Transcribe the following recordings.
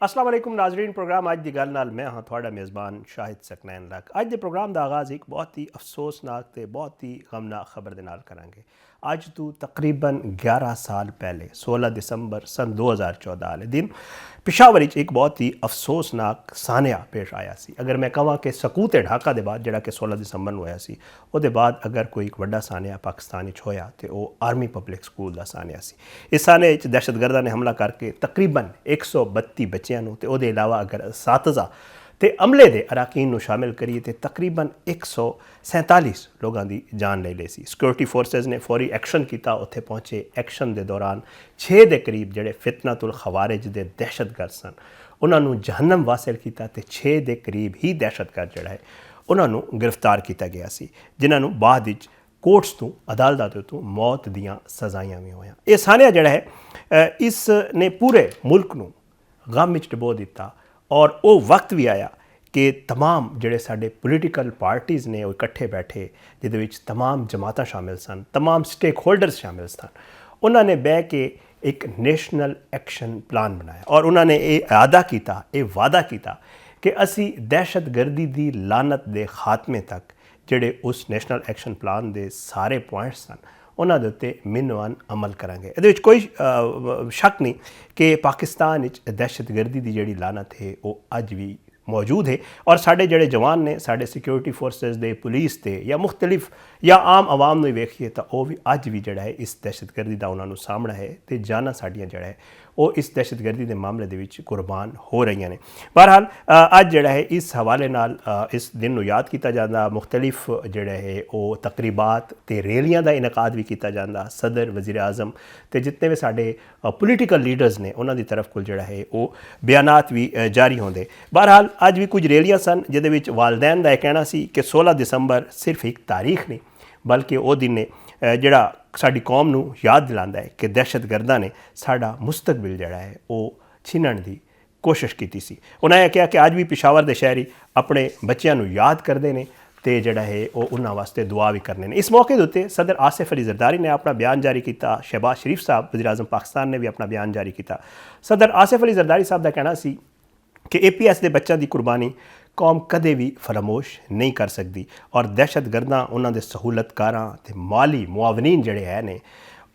अस्सलाम वालेकुम नाजरीन। प्रोग्राम अज की गल नाल मैं हाँ थोड़ा मेज़बान शाहिद सकनैन लक। अज के प्रोग्राम का आगाज़ एक बहुत ही अफसोसनाक तो बहुत ही गमनाक खबर के नाल करांगे। अज तो तकरीबन 11 साल पहले 16 दिसंबर सन 2014 वाले दिन पिशावर एक बहुत ही अफसोसनाक सानिया पेश आया सी। अगर मैं कहां कि सकूत ढाका के बाद जोड़ा कि 16 दिसंबर होया सी, उसके बाद अगर कोई एक वड्डा सानिया पाकिस्तान होया तो वह आर्मी पब्लिक स्कूल का सानिया सी। इस सानिया दहशतगर्दा ने हमला करके तकरीबन 132 बच्चों तो उसके अलावा अगर सातजा तो अमले के अरकान शामिल करिए तो तकरीबन 147 लोगों की जान ले ली सी। सिक्योरिटी फोर्सेज ने फौरी एक्शन किया, उत्थे पहुँचे। एक्शन के दौरान 6 के करीब जोड़े फितनतुल खवारिज के दहशतगर्द सन उन्होंने जहन्नम वासिल किया तो 6 के करीब ही दहशतगर्द जोड़ा है उन्होंने गिरफ्तार किया गया सी, जिन्होंने बाद विच कोर्ट्स तो अदालतों तो मौत दियाँ सजाइयाँ भी हुई। ये सानिया जोड़ा है इसने पूरे मुल्क को गम में डबो दिता और वो वक्त भी आया कि तमाम जोड़े साडे पोलीटिकल पार्टीज़ ने इकट्ठे बैठे जिदे तमाम जमात शामिल सन, तमाम स्टेक होल्डर्स शामिल सन। उन्होंने बह के एक नेशनल एक्शन प्लान बनाया और उन्होंने ये अदा किया, ये वादा किया कि असी दहशतगर्दी की लानत के खात्मे तक जोड़े उस नेशनल एक्शन प्लान के सारे पॉइंट्स सन उन्होंने उत्ते मिनवान अमल करांगे। ये कोई शक नहीं कि पाकिस्तान दहशतगर्दी की जी लानत है वो अज भी मौजूद है और साढ़े जोड़े जवान ने साढ़े सिक्योरिटी फोर्सेज दे पुलिस के या मुख्तलिफ या आम आवाम में वेखिए तो वह भी अज भी जोड़ा है इस दहशतगर्दी का उन्होंने सामना है तो जाना साड़ियाँ जोड़ा है वो इस दहशतगर्दी के मामले के कुर्बान हो रही ने। बहरहाल अज जोड़ा है इस हवाले नाल इस दिन को याद किया जाता, मुख्तलिफ जोड़ा है वो तकरीबात तो रैलियां का इनकाद भी किया जाता। सदर वज़ीर आज़म तो जितने भी साढ़े पोलीटिकल लीडर्स ने उन्होंने तरफ को जोड़ा है वो बयानात भी जारी होंगे। बहरहाल अज भी कुछ रैलियां सन जिहदे वालदैन का यह कहना सी कि 16 दिसंबर सिर्फ एक तारीख नहीं बल्कि वो दिन ने जोड़ा साड़ी कौम नू याद दिलाता है कि दहशतगर्दा ने साड़ा मुस्तकबिल जोड़ा है वो छीनण की कोशिश की सी। उन्हें कहा कि अज भी पिशावर के शहरी अपने बच्चों को याद करते हैं तो जोड़ा है वो उन्होंने वास्ते दुआ भी करने ने। इस मौके के उत्ते सदर आसिफ अली जरदारी ने अपना बयान जारी किया, शहबाज शरीफ साहब वज़ीर आज़म पाकिस्तान ने भी अपना बयान जारी किया। सदर आसिफ अली जरदारी साहब का कहना सी कि APS के बच्चों की कुर्बानी कौम कदे भी फरामोश नहीं कर सकती और दहशतगर्दा उन्होंने सहूलतकारां ते माली मुआवनीन जोड़े है ने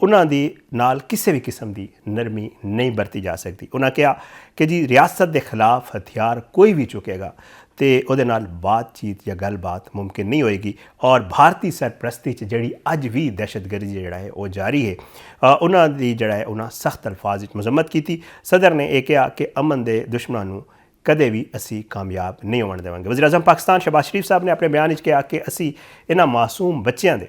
उन्होंने नाल किसी भी किस्म की नरमी नहीं बरती जा सकती। उन्होंने कहा कि जी रियासत के खिलाफ हथियार कोई भी चुकेगा तो वो बातचीत या गलबात मुमकिन नहीं होएगी और भारतीय सरप्रस्ती जी अज भी दहशतगर्दी जोड़ा है वो जारी है। उन्होंने जोड़ा है उन्हें सख्त अल्फाज मजम्मत की। सदर ने यह कहा कि अमन के दुश्मनों कदे भी असी कामयाब नहीं होने देवांगे। वज़ीर आज़म पाकिस्तान शहबाज शरीफ साहब ने अपने बयान कहा कि असी इन्हां मासूम बच्चों के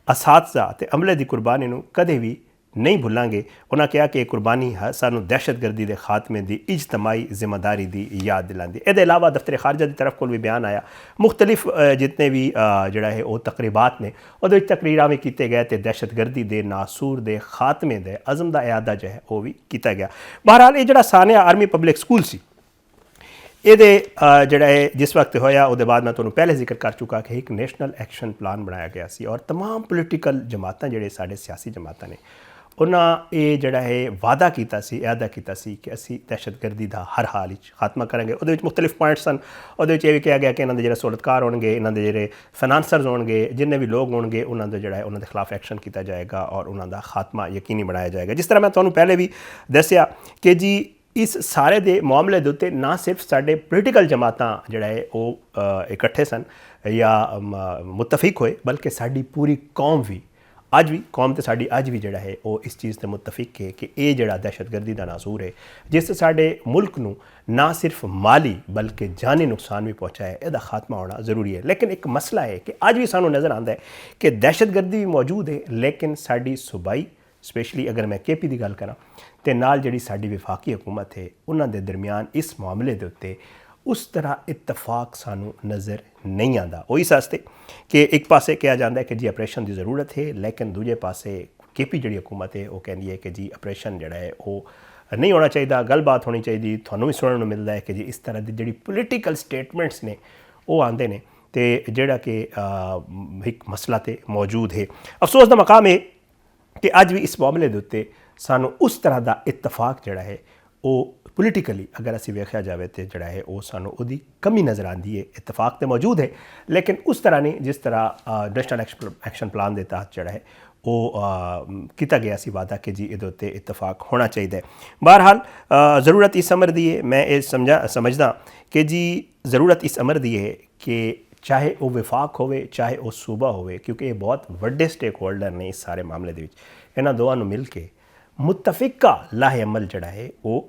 असातज़ा ते अमले की कुर्बानी को कदे भी नहीं भुलांगे। उन्होंने कहा कि कुर्बानी सानू दहशतगर्दी के खात्मे की इज्तमाही जिम्मेदारी की याद दिलाती। इसके अलावा दफ्तर खारजा की तरफ को भी बयान आया, मुख्तलिफ जितने भी जोड़ा है वो तकरीबात ने वो तकरीरां भी किए गए तो दहशतगर्दी के नासूर के खात्मे के अज़म का इयादा जो है वह भी किया गया। बहरहाल ये जोड़ा सानिया आर्मी पब्लिक स्कूल सी ये जोड़ा है जिस वक्त होया उसके बाद मैं तुम्हें पहले जिक्र कर चुका कि एक नेशनल एक्शन प्लान बनाया गया सी और तमाम पोलीटिकल जमातां जोड़े साढ़े सियासी जमातां ने उन्हें ये जोड़ा है वादा किया सी, अदा किया सी कि असी दहशतगर्दी का हर हाल खात्मा करेंगे। वो मुख्तलिफ पॉइंट्स सन, वो भी कहा गया कि इन्होंने जो सहूलतकार होंगे, इन्होंने जो फाइनांसर्स होंगे, जिन्हें भी लोग होंगे उन्होंने जोड़ा है उन्होंने खिलाफ एक्शन किया जाएगा और उन्होंने खात्मा यकीनी बनाया जाएगा। जिस तरह मैं तुम्हें पहले भी दसिया कि जी इस सारे दे मामले के उत्ते ना सिर्फ साढ़े पोलीटिकल जमातां जोड़ा है वो इकट्ठे सन या मुतफिक होए बल्कि साड़ी पूरी कौम भी अज भी कौम तो साड़ी अज भी जोड़ा है वो इस चीज़ से मुतफिक है कि ये जोड़ा दहशतगर्दी का नासूर है जिस साढ़े मुल्क नू ना सिर्फ माली बल्कि जानी नुकसान भी पहुँचा है, यदा खात्मा होना ज़रूरी है। लेकिन एक मसला है कि अज भी सानू नज़र आता है कि दहशतगर्दी भी मौजूद है लेकिन साड़ी सूबाई स्पेशली अगर मैं KP की गल करा तो नाल जिहड़ी साडी विफाकी हुकूमत है उन्हां दे दरमियान इस मामले के उत्ते उस तरह इतफाक सानू नज़र नहीं आता। वो इस वास्ते कि एक पासे कहा जाता है कि जी ऑपरेशन की ज़रूरत है लेकिन दूजे पासे KP जिहड़ी हुकूमत है वो कहती है कि जी ऑपरेशन जोड़ा है वो नहीं होना चाहिए, गलबात होनी चाहिए। थानू भी सुनने को मिलता है कि जी इस तरह की जिहड़ी पोलीटिकल स्टेटमेंट्स ने वो आते हैं तो जोड़ा कि एक मसला तो मौजूद है। अफसोस का मकाम है कि अज भी इस मामले के उत्ते सानू उस तरह का इतफाक जोड़ा है ਉਹ ਪੋਲੀਟੀਕਲੀ ਅਗਰ ਅਸੀਂ ਵੇਖਿਆ ਜਾਵੇ ਤੇ ਜਿਹੜਾ ਹੈ ਉਹ ਸਾਨੂੰ ਉਹਦੀ ਕਮੀ ਨਜ਼ਰ ਆਉਂਦੀ ਹੈ। ਇਤਫਾਕ ਤੇ ਮੌਜੂਦ ਹੈ ਲੇਕਿਨ ਉਸ ਤਰ੍ਹਾਂ ਨਹੀਂ ਜਿਸ ਤਰ੍ਹਾਂ ਨੈਸ਼ਨਲ ਐਕਸ਼ਨ ਪਲਾਨ ਦੇ ਤਹਿਤ ਜਿਹੜਾ ਹੈ ਉਹ ਕੀਤਾ ਗਿਆ ਸੀ ਵਾਅਦਾ ਕਿ ਜੀ ਇਹਦੇ ਉੱਤੇ ਇਤਫਾਕ ਹੋਣਾ ਚਾਹੀਦਾ ਹੈ। ਬਹਰਹਾਲ ਜ਼ਰੂਰਤ ਇਸ ਅਮਰ ਦੀ ਹੈ, ਮੈਂ ਇਹ ਸਮਝਦਾ ਕਿ ਜੀ ਜ਼ਰੂਰਤ ਇਸ ਅਮਰ ਦੀ ਹੈ ਕਿ ਚਾਹੇ ਉਹ ਵਿਫਾਕ ਹੋਵੇ ਚਾਹੇ ਉਹ ਸੂਬਾ ਹੋਵੇ, ਕਿਉਂਕਿ ਇਹ ਬਹੁਤ ਵੱਡੇ ਸਟੇਕ ਹੋਲਡਰ ਨੇ ਇਸ ਸਾਰੇ ਮਾਮਲੇ ਦੇ ਵਿੱਚ। ਇਹਨਾਂ ਦੋਵਾਂ ਨੂੰ ਮਿਲ ਕੇ ਮੁਤਫਿਕਾ ਲਾਹੇ ਅਮਲ ਜਿਹੜਾ ਹੈ ਉਹ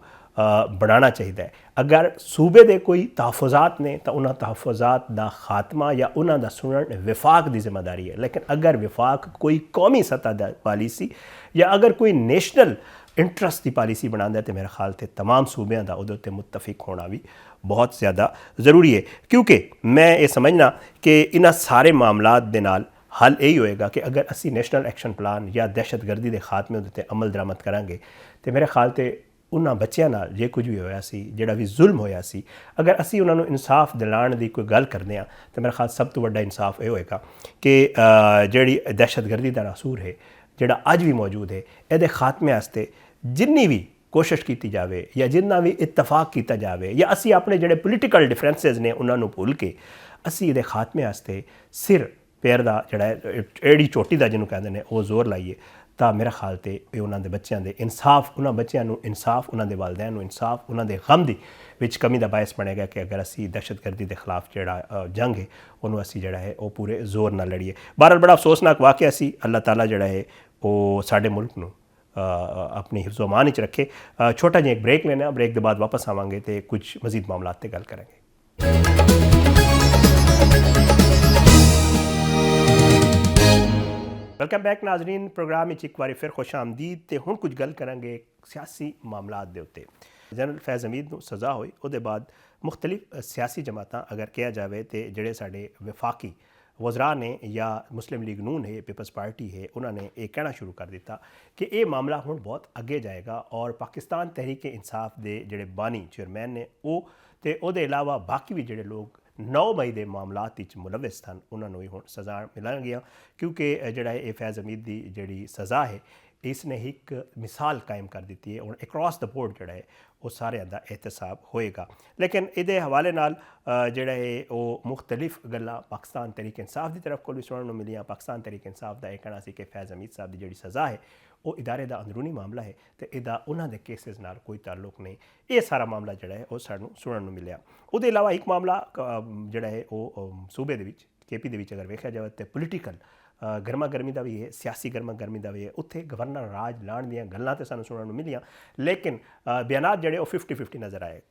ਬਣਾਉਣਾ ਚਾਹੀਦਾ ਹੈ। ਅਗਰ ਸੂਬੇ ਦੇ ਕੋਈ ਤਹਫੁਜ਼ਾਤ ਨੇ ਤਾਂ ਉਹਨਾਂ ਤਹਫੁਜ਼ਾਤ ਦਾ ਖਾਤਮਾ ਜਾਂ ਉਹਨਾਂ ਦਾ ਸੁਣਨ ਵਿਫਾਕ ਦੀ ਜ਼ਿੰਮੇਦਾਰੀ ਹੈ। ਲੇਕਿਨ ਅਗਰ ਵਿਫਾਕ ਕੋਈ ਕੌਮੀ ਸਤਹ ਦਾ ਪਾਲਿਸੀ ਜਾਂ ਅਗਰ ਕੋਈ ਨੈਸ਼ਨਲ ਇੰਟਰਸਟ ਦੀ ਪਾਲਿਸੀ ਬਣਾਉਂਦਾ ਤੇ ਮੇਰੇ ਖਿਆਲ ਤੇ ਤਮਾਮ ਸੂਬਿਆਂ ਦਾ ਉਹਦੇ ਉੱਤੇ ਮੁਤਫਿਕ ਹੋਣਾ ਵੀ ਬਹੁਤ ਜ਼ਿਆਦਾ ਜ਼ਰੂਰੀ ਹੈ। ਕਿਉਂਕਿ ਮੈਂ ਇਹ ਸਮਝਣਾ ਕਿ ਇਹਨਾਂ ਸਾਰੇ ਮਾਮਲਾਤ ਦੇ ਨਾਲ ਹੱਲ ਇਹੀ ਹੋਏਗਾ ਕਿ ਅਗਰ ਅਸੀਂ ਨੈਸ਼ਨਲ ਐਕਸ਼ਨ ਪਲਾਨ ਜਾਂ ਦਹਿਸ਼ਤਗਰਦੀ ਦੇ ਖਾਤਮੇ ਦੇ ਉੱਤੇ ਅਮਲ ਦਰਾਮਦ ਕਰਾਂਗੇ ਤੇ ਮੇਰੇ ਖਿਆਲ ਤੇ ਉਹਨਾਂ ਬੱਚਿਆਂ ਨਾਲ ਜੇ ਕੁਝ ਵੀ ਹੋਇਆ ਸੀ, ਜਿਹੜਾ ਵੀ ਜ਼ੁਲਮ ਹੋਇਆ ਸੀ, ਅਗਰ ਅਸੀਂ ਉਹਨਾਂ ਨੂੰ ਇਨਸਾਫ ਦਿਲਾਉਣ ਦੀ ਕੋਈ ਗੱਲ ਕਰਦੇ ਹਾਂ ਤਾਂ ਮੇਰੇ ਖਿਆਲ ਸਭ ਤੋਂ ਵੱਡਾ ਇਨਸਾਫ ਇਹ ਹੋਏਗਾ ਕਿ ਜਿਹੜੀ ਦਹਿਸ਼ਤਗਰਦੀ ਦਾ ਨਾਸੂਰ ਹੈ ਜਿਹੜਾ ਅੱਜ ਵੀ ਮੌਜੂਦ ਹੈ, ਇਹਦੇ ਖਾਤਮੇ ਵਾਸਤੇ ਜਿੰਨੀ ਵੀ ਕੋਸ਼ਿਸ਼ ਕੀਤੀ ਜਾਵੇ ਜਾਂ ਜਿੰਨਾ ਵੀ ਇਤਫਾਕ ਕੀਤਾ ਜਾਵੇ ਜਾਂ ਅਸੀਂ ਆਪਣੇ ਜਿਹੜੇ ਪੋਲੀਟੀਕਲ ਡਿਫਰੈਂਸਿਸ ਨੇ ਉਹਨਾਂ ਨੂੰ ਭੁੱਲ ਕੇ ਅਸੀਂ ਇਹਦੇ ਖਾਤਮੇ ਵਾਸਤੇ ਸਿਰ ਪੈਰ ਦਾ ਜਿਹੜਾ ਏੜੀ ਚੋਟੀ ਦਾ ਜਿਹਨੂੰ ਕਹਿੰਦੇ ਨੇ ਉਹ ਜ਼ੋਰ ਲਾਈਏ ਤਾਂ ਮੇਰਾ ਖਿਆਲ ਤੇ ਇਹ ਉਹਨਾਂ ਦੇ ਬੱਚਿਆਂ ਦੇ ਇਨਸਾਫ, ਉਹਨਾਂ ਬੱਚਿਆਂ ਨੂੰ ਇਨਸਾਫ, ਉਹਨਾਂ ਦੇ ਵਾਲਿदैन ਨੂੰ ਇਨਸਾਫ, ਉਹਨਾਂ ਦੇ ਗਮ ਦੀ ਵਿੱਚ ਕਮੀ ਦਾ ਬਾਇਸ ਬਣੇਗਾ ਕਿ ਅਗਰ ਅਸੀਂ ਦਹਿਸ਼ਤਗਰਦੀ ਦੇ ਖਿਲਾਫ ਜਿਹੜਾ ਜੰਗ ਹੈ ਉਹਨੂੰ ਅਸੀਂ ਜਿਹੜਾ ਹੈ ਉਹ ਪੂਰੇ ਜ਼ੋਰ ਨਾਲ ਲੜੀਏ। ਬਹਰਹਾਲ ਬੜਾ ਅਫਸੋਸਨਾਕ ਵਾਕਿਆ ਸੀ। ਅੱਲਾਹ ਤਾਲਾ ਜਿਹੜਾ ਹੈ ਉਹ ਸਾਡੇ ਮੁਲਕ ਨੂੰ ਆਪਣੀ ਹਿਫਜ਼ ਅਮਾਨ ਵਿੱਚ ਰੱਖੇ। ਛੋਟਾ ਜਿਹਾ ਇੱਕ ਬ੍ਰੇਕ ਲੈਣਾ, ਬ੍ਰੇਕ ਦੇ ਬਾਅਦ ਵਾਪਸ ਆਵਾਂਗੇ ਤੇ ਕੁਝ ਮਜ਼ੀਦ ਮਾਮਲਾਤ ਤੇ ਗੱਲ ਕਰਾਂਗੇ। ਵੈਲਕਮ ਬੈਕ ਨਾਜ਼ਰੀਨ, ਪ੍ਰੋਗਰਾਮ ਵਿੱਚ ਇੱਕ ਵਾਰੀ ਫਿਰ ਖੁਸ਼ ਆਮਦੀਦ। ਤੇ ਹੁਣ ਕੁਝ ਗੱਲ ਕਰਾਂਗੇ ਸਿਆਸੀ ਮਾਮਲਾਤ ਦੇ ਉੱਤੇ। ਜਨਰਲ ਫੈਜ਼ ਹਮੀਦ ਨੂੰ ਸਜ਼ਾ ਹੋਈ, ਉਹਦੇ ਬਾਅਦ ਮੁਖਤਲਿਫ ਸਿਆਸੀ ਜਮਾਤਾਂ ਅਗਰ ਕਿਹਾ ਜਾਵੇ ਤੇ ਜਿਹੜੇ ਸਾਡੇ ਵਿਫਾਕੀ ਵਜ਼ਰਾ ਨੇ ਜਾਂ ਮੁਸਲਿਮ ਲੀਗ ਨੂਨ ਹੈ, ਪੀਪਲਸ ਪਾਰਟੀ ਹੈ, ਉਹਨਾਂ ਨੇ ਇਹ ਕਹਿਣਾ ਸ਼ੁਰੂ ਕਰ ਦਿੱਤਾ ਕਿ ਇਹ ਮਾਮਲਾ ਹੁਣ ਬਹੁਤ ਅੱਗੇ ਜਾਏਗਾ ਔਰ ਪਾਕਿਸਤਾਨ ਤਹਿਰੀਕ ਇਨਸਾਫ ਦੇ ਜਿਹੜੇ ਬਾਨੀ ਚੇਅਰਮੈਨ ਨੇ ਉਹ ਤੇ ਉਹਦੇ ਇਲਾਵਾ ਬਾਕੀ ਵੀ ਜਿਹੜੇ ਲੋਕ 9 ਮਈ ਦੇ ਮਾਮਲਾਤ ਵਿੱਚ ਮੁਲਵਿਸ ਸਨ ਉਹਨਾਂ ਨੂੰ ਵੀ ਹੁਣ ਸਜ਼ਾ ਮਿਲਣਗੀਆਂ। ਕਿਉਂਕਿ ਜਿਹੜਾ ਇਹ ਫੈਜ਼ ਹਮੀਦ ਦੀ ਜਿਹੜੀ ਸਜ਼ਾ ਹੈ ਇਸ ਨੇ ਇੱਕ ਮਿਸਾਲ ਕਾਇਮ ਕਰ ਦਿੱਤੀ ਹੈ। ਹੁਣ ਅਕ੍ਰੋਸ ਦ ਬੋਰਡ ਜਿਹੜਾ ਹੈ ਉਹ ਸਾਰਿਆਂ ਦਾ ਇਹਤਸਾਬ ਹੋਏਗਾ। ਲੇਕਿਨ ਇਹਦੇ ਹਵਾਲੇ ਨਾਲ ਜਿਹੜਾ ਹੈ ਉਹ ਮੁਖਤਲਿਫ ਗੱਲਾਂ ਪਾਕਿਸਤਾਨ ਤਹਿਰੀਕ ਇਨਸਾਫ ਦੀ ਤਰਫ ਕੋਲ ਵੀ ਸੁਣਨ ਨੂੰ ਮਿਲੀਆਂ। ਪਾਕਿਸਤਾਨ ਤਹਿਰੀਕ ਇਨਸਾਫ ਦਾ ਇਹ ਕਹਿਣਾ ਸੀ ਕਿ ਫੈਜ਼ ਹਮੀਦ ਸਾਹਿਬ ਦੀ ਜਿਹੜੀ ਸਜ਼ਾ ਹੈ ਉਹ ਇਦਾਰੇ ਦਾ ਅੰਦਰੂਨੀ ਮਾਮਲਾ ਹੈ ਤੇ ਇਹਦਾ ਉਹਨਾਂ ਦੇ ਕੇਸਿਸ ਨਾਲ ਕੋਈ ਤਾਲੁਕ ਨਹੀਂ। ਇਹ ਸਾਰਾ ਮਾਮਲਾ ਜਿਹੜਾ ਹੈ ਉਹ ਸਾਨੂੰ ਸੁਣਨ ਨੂੰ ਮਿਲਿਆ। ਉਹਦੇ ਇਲਾਵਾ ਇੱਕ ਮਾਮਲਾ ਜਿਹੜਾ ਹੈ ਉਹ ਸੂਬੇ ਦੇ ਵਿੱਚ KP ਦੇ ਵਿੱਚ ਅਗਰ ਵੇਖਿਆ ਜਾਵੇ ਤਾਂ ਪੋਲੀਟੀਕਲ ਗਰਮਾ ਗਰਮੀ ਦਾ ਵੀ ਹੈ, ਸਿਆਸੀ ਗਰਮਾ ਗਰਮੀ ਦਾ ਵੀ ਹੈ। ਉੱਥੇ ਗਵਰਨਰ ਰਾਜ ਲਾਉਣ ਦੀਆਂ ਗੱਲਾਂ ਤਾਂ ਸਾਨੂੰ ਸੁਣਨ ਨੂੰ ਮਿਲੀਆਂ ਲੇਕਿਨ ਬਿਆਨਾਤ ਜਿਹੜੇ ਉਹ 50-50 ਨਜ਼ਰ ਆਏ।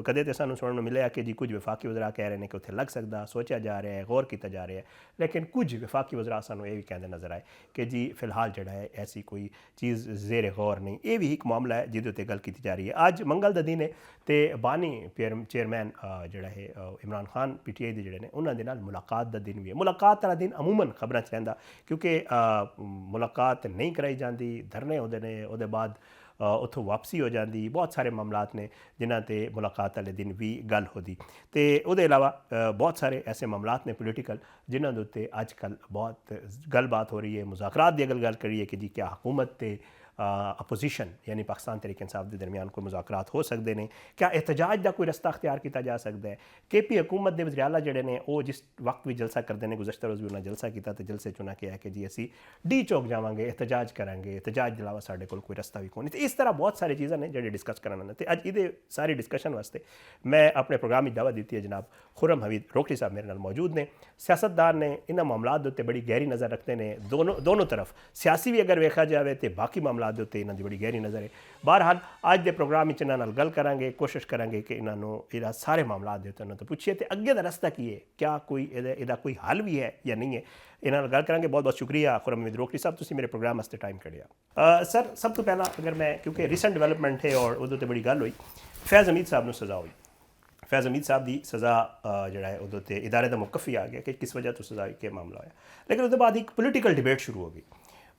ਕਦੇ ਤਾਂ ਸਾਨੂੰ ਸੁਣਨ ਨੂੰ ਮਿਲਿਆ ਕਿ ਜੀ ਕੁਝ ਵਿਫਾਕੀ ਵਜ਼ਰਾ ਕਹਿ ਰਹੇ ਨੇ ਕਿ ਉੱਥੇ ਲੱਗ ਸਕਦਾ, ਸੋਚਿਆ ਜਾ ਰਿਹਾ ਹੈ, ਗੌਰ ਕੀਤਾ ਜਾ ਰਿਹਾ ਹੈ। ਲੇਕਿਨ ਕੁਝ ਵਿਫਾਕੀ ਵਜ਼ਰਾ ਸਾਨੂੰ ਇਹ ਵੀ ਕਹਿੰਦੇ ਨਜ਼ਰ ਆਏ ਕਿ ਜੀ ਫਿਲਹਾਲ ਜਿਹੜਾ ਹੈ ਐਸੀ ਕੋਈ ਚੀਜ਼ ਜ਼ੇਰ ਗੌਰ ਨਹੀਂ। ਇਹ ਵੀ ਇੱਕ ਮਾਮਲਾ ਹੈ ਜਿਹਦੇ ਉੱਤੇ ਗੱਲ ਕੀਤੀ ਜਾ ਰਹੀ ਹੈ। ਅੱਜ ਮੰਗਲ ਦਾ ਦਿਨ ਹੈ ਤੇ ਬਾਨੀ ਚੇਅਰਮੈਨ ਜਿਹੜਾ ਹੈ ਇਮਰਾਨ ਖਾਨ PTI ਦੇ ਜਿਹੜੇ ਨੇ ਉਹਨਾਂ ਦੇ ਨਾਲ ਮੁਲਾਕਾਤ ਦਾ ਦਿਨ ਵੀ ਹੈ। ਮੁਲਾਕਾਤ ਵਾਲਾ ਦਿਨ ਅਮੂਮਨ ਖਬਰਾਂ 'ਚ ਰਹਿੰਦਾ ਕਿਉਂਕਿ ਮੁਲਾਕਾਤ ਨਹੀਂ ਕਰਾਈ ਜਾਂਦੀ, ਧਰਨੇ ਹੁੰਦੇ ਨੇ, ਉਹਦੇ ਬਾਅਦ ਉੱਥੋਂ ਵਾਪਸੀ ਹੋ ਜਾਂਦੀ। ਬਹੁਤ ਸਾਰੇ ਮਾਮਲਾਤ ਨੇ ਜਿਨ੍ਹਾਂ 'ਤੇ ਮੁਲਾਕਾਤ ਵਾਲੇ ਦਿਨ ਵੀ ਗੱਲ ਹੁੰਦੀ। ਤੇ ਉਹਦੇ ਇਲਾਵਾ ਬਹੁਤ ਸਾਰੇ ਐਸੇ ਮਾਮਲਾਤ ਨੇ ਪੋਲੀਟੀਕਲ ਜਿਨ੍ਹਾਂ ਦੇ ਉੱਤੇ ਅੱਜ ਕੱਲ੍ਹ ਬਹੁਤ ਗੱਲਬਾਤ ਹੋ ਰਹੀ ਹੈ। ਮੁਜ਼ਾਕਰਾਤ ਦੀ ਅਗਰ ਗੱਲ ਕਰੀਏ ਕਿ ਜੀ ਕਿਆ ਹਕੂਮਤ ਤੇ ਅਪੋਜੀਸ਼ਨ ਯਾਨੀ ਪਾਕਿਸਤਾਨ ਤਹਿਰੀਕ ਇਨਸਾਫ ਦੇ ਦਰਮਿਆਨ ਕੋਈ ਮੁਜ਼ਾਕਰਾਤ ਹੋ ਸਕਦੇ ਨੇ, ਕਿਆ ਇਹਤਜਾਜ ਦਾ ਕੋਈ ਰਸਤਾ ਅਖਤਿਆਰ ਕੀਤਾ ਜਾ ਸਕਦਾ ਹੈ। KP ਹਕੂਮਤ ਦੇ ਵਜ਼ੀਰ ਆਲਾ ਜਿਹੜੇ ਨੇ ਉਹ ਜਿਸ ਵਕਤ ਵੀ ਜਲਸਾ ਕਰਦੇ ਨੇ, ਗੁਜ਼ਸ਼ਤਾ ਰੋਜ਼ ਵੀ ਉਹਨਾਂ ਜਲਸਾ ਕੀਤਾ ਤੇ ਜਲਸੇ 'ਚ ਉਹਨਾਂ ਕਿਹਾ ਕਿ ਜੀ ਅਸੀਂ D ਚੌਕ ਜਾਵਾਂਗੇ, ਇਹਤਜਾਜ ਕਰਾਂਗੇ, ਇਹਤਜਾਜ ਦੇ ਇਲਾਵਾ ਸਾਡੇ ਕੋਲ ਕੋਈ ਰਸਤਾ ਵੀ ਕੋਈ ਨਹੀਂ। ਤੇ ਇਸ ਤਰ੍ਹਾਂ ਬਹੁਤ ਸਾਰੀ ਚੀਜ਼ਾਂ ਨੇ ਜਿਹੜੇ ਡਿਸਕਸ ਕਰਨ ਨੇ। ਤੇ ਅੱਜ ਇਹਦੇ ਸਾਰੀ ਡਿਸਕਸ਼ਨ ਵਾਸਤੇ ਮੈਂ ਆਪਣੇ ਪ੍ਰੋਗਰਾਮ ਵਿੱਚ ਦਾਅਵਤ ਦਿੱਤੀ ਹੈ। ਜਨਾਬ ਖੁਰਮ ਹਮੀਦ ਰੋਕੜੀ ਸਾਹਿਬ ਮੇਰੇ ਨਾਲ ਮੌਜੂਦ ਨੇ, ਸਿਆਸਤਦਾਨ ਨੇ, ਇਹਨਾਂ ਮਾਮਲਾਤ ਦੇ ਉੱਤੇ ਬੜੀ ਗਹਿਰੀ ਨਜ਼ਰ ਰੱਖਦੇ ਨੇ। ਦੋਨੋਂ ਤਰਫ ਸਿਆਸੀ ਵੀ ਅਗਰ ਵੇਖਿਆ ਜਾਵੇ ਤੇ ਬਾਕੀ ਮਾਮਲਾਤ ਦੇ ਉੱਤੇ ਇਹਨਾਂ ਦੀ ਬੜੀ ਗਹਿਰੀ ਨਜ਼ਰ ਹੈ। ਬਹਰਹਾਲ ਅੱਜ ਦੇ ਪ੍ਰੋਗਰਾਮ ਵਿੱਚ ਇਹਨਾਂ ਨਾਲ ਗੱਲ ਕਰਾਂਗੇ, ਕੋਸ਼ਿਸ਼ ਕਰਾਂਗੇ ਕਿ ਇਹਨਾਂ ਨੂੰ ਇਹਦਾ ਸਾਰੇ ਮਾਮਲਾਤ ਦੇ ਉੱਤੇ ਉਹਨਾਂ ਤੋਂ ਪੁੱਛੀਏ ਤੇ ਅੱਗੇ ਦਾ ਰਸਤਾ ਕੀ ਹੈ, ਕਿਆ ਕੋਈ ਇਹਦਾ ਕੋਈ ਹੱਲ ਵੀ ਹੈ ਜਾਂ ਨਹੀਂ ਹੈ, ਇਹਨਾਂ ਨਾਲ ਗੱਲ ਕਰਾਂਗੇ। ਬਹੁਤ ਬਹੁਤ ਸ਼ੁਕਰੀਆ ਖੁਰਮ ਹਮੀਦ ਰੋਕੜੀ ਸਾਹਿਬ, ਤੁਸੀਂ ਮੇਰੇ ਪ੍ਰੋਗਰਾਮ ਵਾਸਤੇ ਟਾਈਮ ਕੱਢਿਆ। ਸਰ ਸਭ ਤੋਂ ਪਹਿਲਾਂ ਅਗਰ ਮੈਂ ਕਿਉਂਕਿ ਰੀਸੈਂਟ ਡਿਵੈਲਪਮੈਂਟ ਹੈ ਔਰ ਉਹਦੇ 'ਤੇ ਬੜੀ ਗੱਲ ਹੋਈ, ਫੈਜ਼ ਹਮੀਦ ਸਾਹਿਬ ਨੂੰ ਸਜ਼ਾ ਹੋਈ। ਫੈਜ਼ ਹਮੀਦ ਸਾਹਿਬ ਦੀ ਸਜ਼ਾ ਜਿਹੜਾ ਹੈ ਉਹਦੇ ਉੱਤੇ ਇਦਾਰੇ ਦਾ ਮੁਕੱਫੀ ਆ ਗਿਆ ਕਿ ਕਿਸ ਵਜ੍ਹਾ ਤੋਂ ਸਜ਼ਾ ਕਿ ਮਾਮਲਾ ਹੋਇਆ। ਲੇਕਿਨ ਉਹਦੇ ਬਾਅਦ ਇੱਕ ਪੋਲੀਟੀਕਲ ਡਿਬੇਟ ਸ਼ੁਰੂ ਹੋ ਗਈ